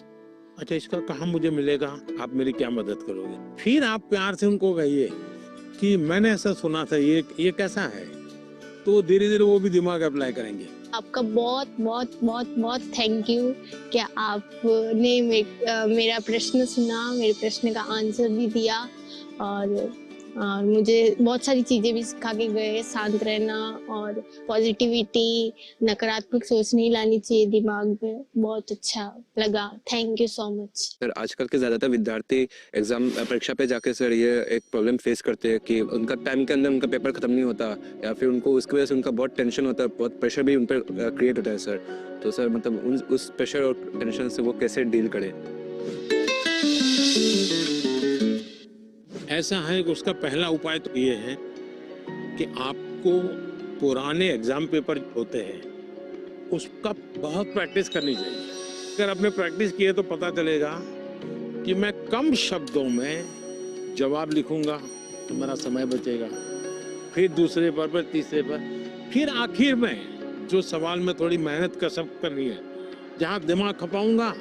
अच्छा इसका कहाँ मुझे मिलेगा, आप मेरी क्या मदद करोगे? फिर आप प्यार से उनको कहिए कि मैंने ऐसा सुना था, ये कैसा है, तो धीरे धीरे वो भी दिमाग अप्लाई करेंगे। आपका बहुत बहुत बहुत बहुत थैंक यू कि आपने मेरा प्रश्न सुना, मेरे प्रश्न का आंसर भी दिया, और मुझे बहुत सारी चीज़ें भी सिखा के गए, शांत रहना और पॉजिटिविटी, नकारात्मक सोच नहीं लानी चाहिए दिमाग में। बहुत अच्छा लगा, thank you so much. Sir आजकल के ज़्यादातर विद्यार्थी एग्जाम परीक्षा पे जाके सर ये एक प्रॉब्लम फेस करते हैं कि उनका टाइम के अंदर उनका पेपर खत्म नहीं होता, या फिर उनको उसकी वजह से उनका बहुत टेंशन होता है, बहुत प्रेशर भी उन पर क्रिएट होता है सर। तो सर मतलब उस प्रेशर और टेंशन से वो कैसे डील करें? ऐसा है कि उसका पहला उपाय तो ये है कि आपको पुराने एग्जाम पेपर होते हैं उसका बहुत प्रैक्टिस करनी चाहिए। अगर आपने प्रैक्टिस की है तो पता चलेगा कि मैं कम शब्दों में जवाब लिखूंगा तो मेरा समय बचेगा, फिर दूसरे पर तीसरे पर, फिर आखिर में जो सवाल में थोड़ी मेहनत कसरत करनी है, जहाँ दिमाग खपाऊंगा,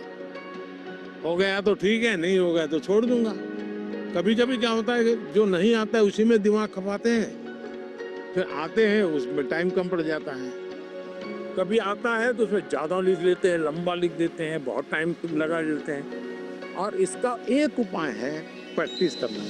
हो गया तो ठीक है, नहीं हो गया तो छोड़ दूंगा। कभी कभी क्या होता है कि जो नहीं आता है उसी में दिमाग खपाते हैं, फिर आते हैं उसमें टाइम कम पड़ जाता है। कभी आता है तो उसमें ज़्यादा लिख लेते हैं, लंबा लिख देते हैं, बहुत टाइम लगा देते हैं। और इसका एक उपाय है प्रैक्टिस करना।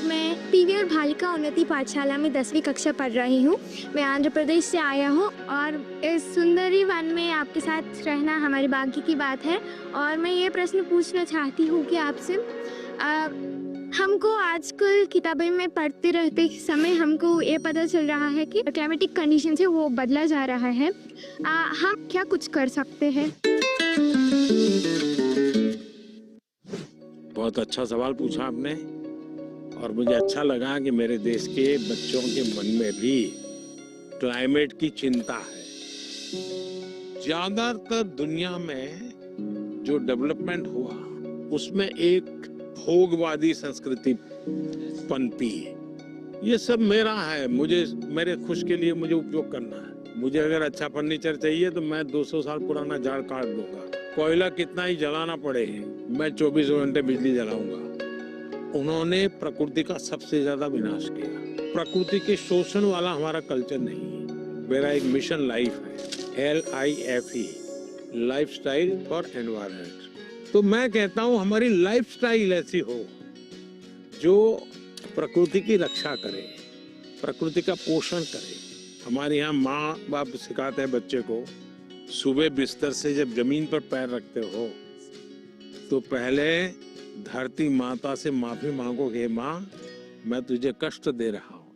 मैं पीवी और बालिका उन्नति पाठशाला में 10वीं कक्षा पढ़ रही हूँ। मैं आंध्र प्रदेश से आया हूँ और इस सुंदरी वन में आपके साथ रहना हमारी भाग्य की बात है। और मैं ये प्रश्न पूछना चाहती हूँ कि आपसे हमको आजकल किताबें में पढ़ते रहते समय हमको ये पता चल रहा है कि क्लाइमेटिक कंडीशन है वो बदला जा रहा है, हम क्या कुछ कर सकते हैं? बहुत अच्छा सवाल पूछा आपने, और मुझे अच्छा लगा कि मेरे देश के बच्चों के मन में भी क्लाइमेट की चिंता है। ज्यादातर दुनिया में जो डेवलपमेंट हुआ उसमें एक भोगवादी संस्कृति पनपी है। ये सब मेरा है, मुझे मेरे खुश के लिए मुझे उपयोग करना है। मुझे अगर अच्छा फर्नीचर चाहिए तो मैं 200 साल पुराना झाड़ काट दूंगा। कोयला कितना ही जलाना पड़े, मैं 24 घंटे बिजली जलाऊंगा। उन्होंने प्रकृति का सबसे ज्यादा विनाश किया। प्रकृति के शोषण वाला हमारा कल्चर नहीं है। मेरा एक मिशन लाइफ है, LIFE, लाइफस्टाइल फॉर एनवायरनमेंट। तो मैं कहता हूँ हमारी लाइफस्टाइल ऐसी हो जो प्रकृति की रक्षा करे, प्रकृति का पोषण करे। हमारे यहाँ माँ बाप सिखाते हैं बच्चे को, सुबह बिस्तर से जब जमीन पर पैर रखते हो तो पहले धरती माता से माफी मांगो, हे माँ मैं तुझे कष्ट दे रहा हूँ।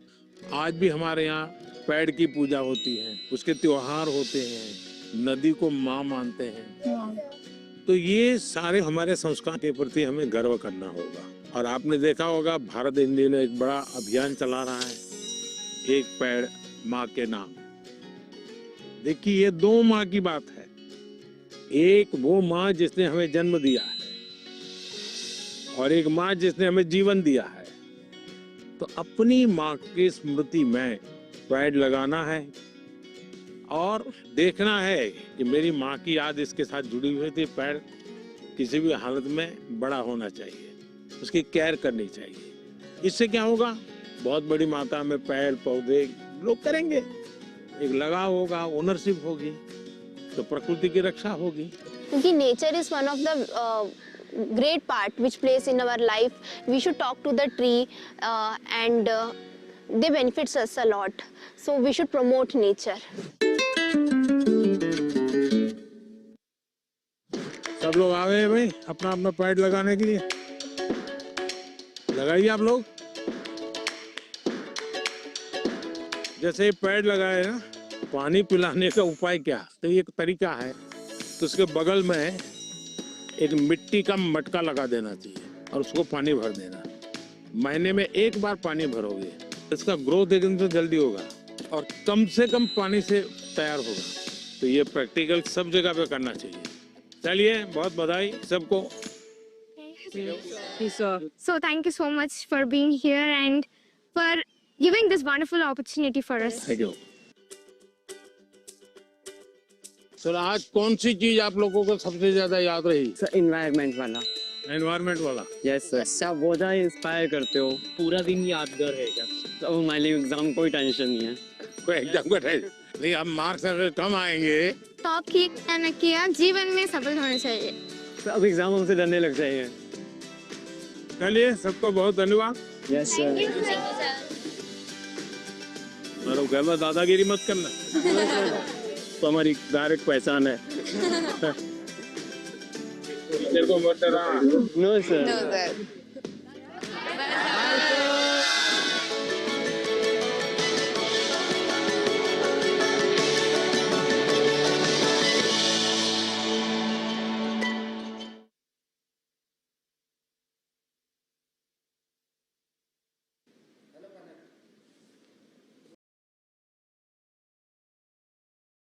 आज भी हमारे यहाँ पेड़ की पूजा होती है, उसके त्योहार होते हैं, नदी को माँ मानते हैं। तो ये सारे हमारे संस्कार के प्रति हमें गर्व करना होगा। और आपने देखा होगा भारत इंडिया ने एक बड़ा अभियान चला रहा है, एक पेड़ माँ के नाम। देखिए ये दो माँ की बात है, एक वो माँ जिसने हमें जन्म दिया है और एक माँ जिसने हमें जीवन दिया है। तो अपनी माँ की स्मृति में पेड़ लगाना है और देखना है कि मेरी माँ की याद इसके साथ जुड़ी हुई थी। पेड़ किसी भी हालत में बड़ा होना चाहिए, उसकी केयर करनी चाहिए। इससे क्या होगा, बहुत बड़ी मात्रा में पेड़ पौधे लोग करेंगे, एक लगाव होगा, ओनरशिप होगी, तो प्रकृति की रक्षा होगी। क्योंकि nature is one of the great part which plays in our life. We should talk to the tree and they benefits us a lot. So we should promote nature. सब लोग आ गए भाई अपना अपना पेड़ लगाने के लिए। लगाइए आप लोग। जैसे पेड़ लगाए ना, पानी पिलाने का उपाय क्या, तो ये एक तरीका है। तो उसके बगल में एक मिट्टी का मटका लगा देना चाहिए और उसको पानी भर देना। महीने में एक बार पानी भरोगे, इसका ग्रोथ एकदम से जल्दी होगा और कम से कम पानी से तैयार होगा। तो ये प्रैक्टिकल सब जगह पे करना चाहिए। चलिए, बहुत बधाई सबको। So thank you so much for being here and for giving this wonderful opportunity for us. Thank you. Sir आज कौन सी चीज आप लोगों को सबसे ज्यादा याद रही? सर इन्वायरमेंट वाला। एनवायरमेंट वाला? Yes sir. अच्छा आप बहुत ज़्यादा इंस्पायर करते हो। पूरा दिन यादगार है क्या? तो हमारे लिए एग्जाम कोई टेंशन नहीं है। कोई एग्जाम का टेंशन नहीं, अब मार्क्स अगर कम आएंगे तो ठीक है किया, जीवन में सफल होना चाहिए। तो अब एग्जाम हमसे डरने लग जाएंगे। चलिए, सबको बहुत धन्यवाद। Yes sir. और घर में दादागिरी मत करना, तो हमारी डायरेक्ट पहचान है। तेरे को मत डरा। No sir. No, sir.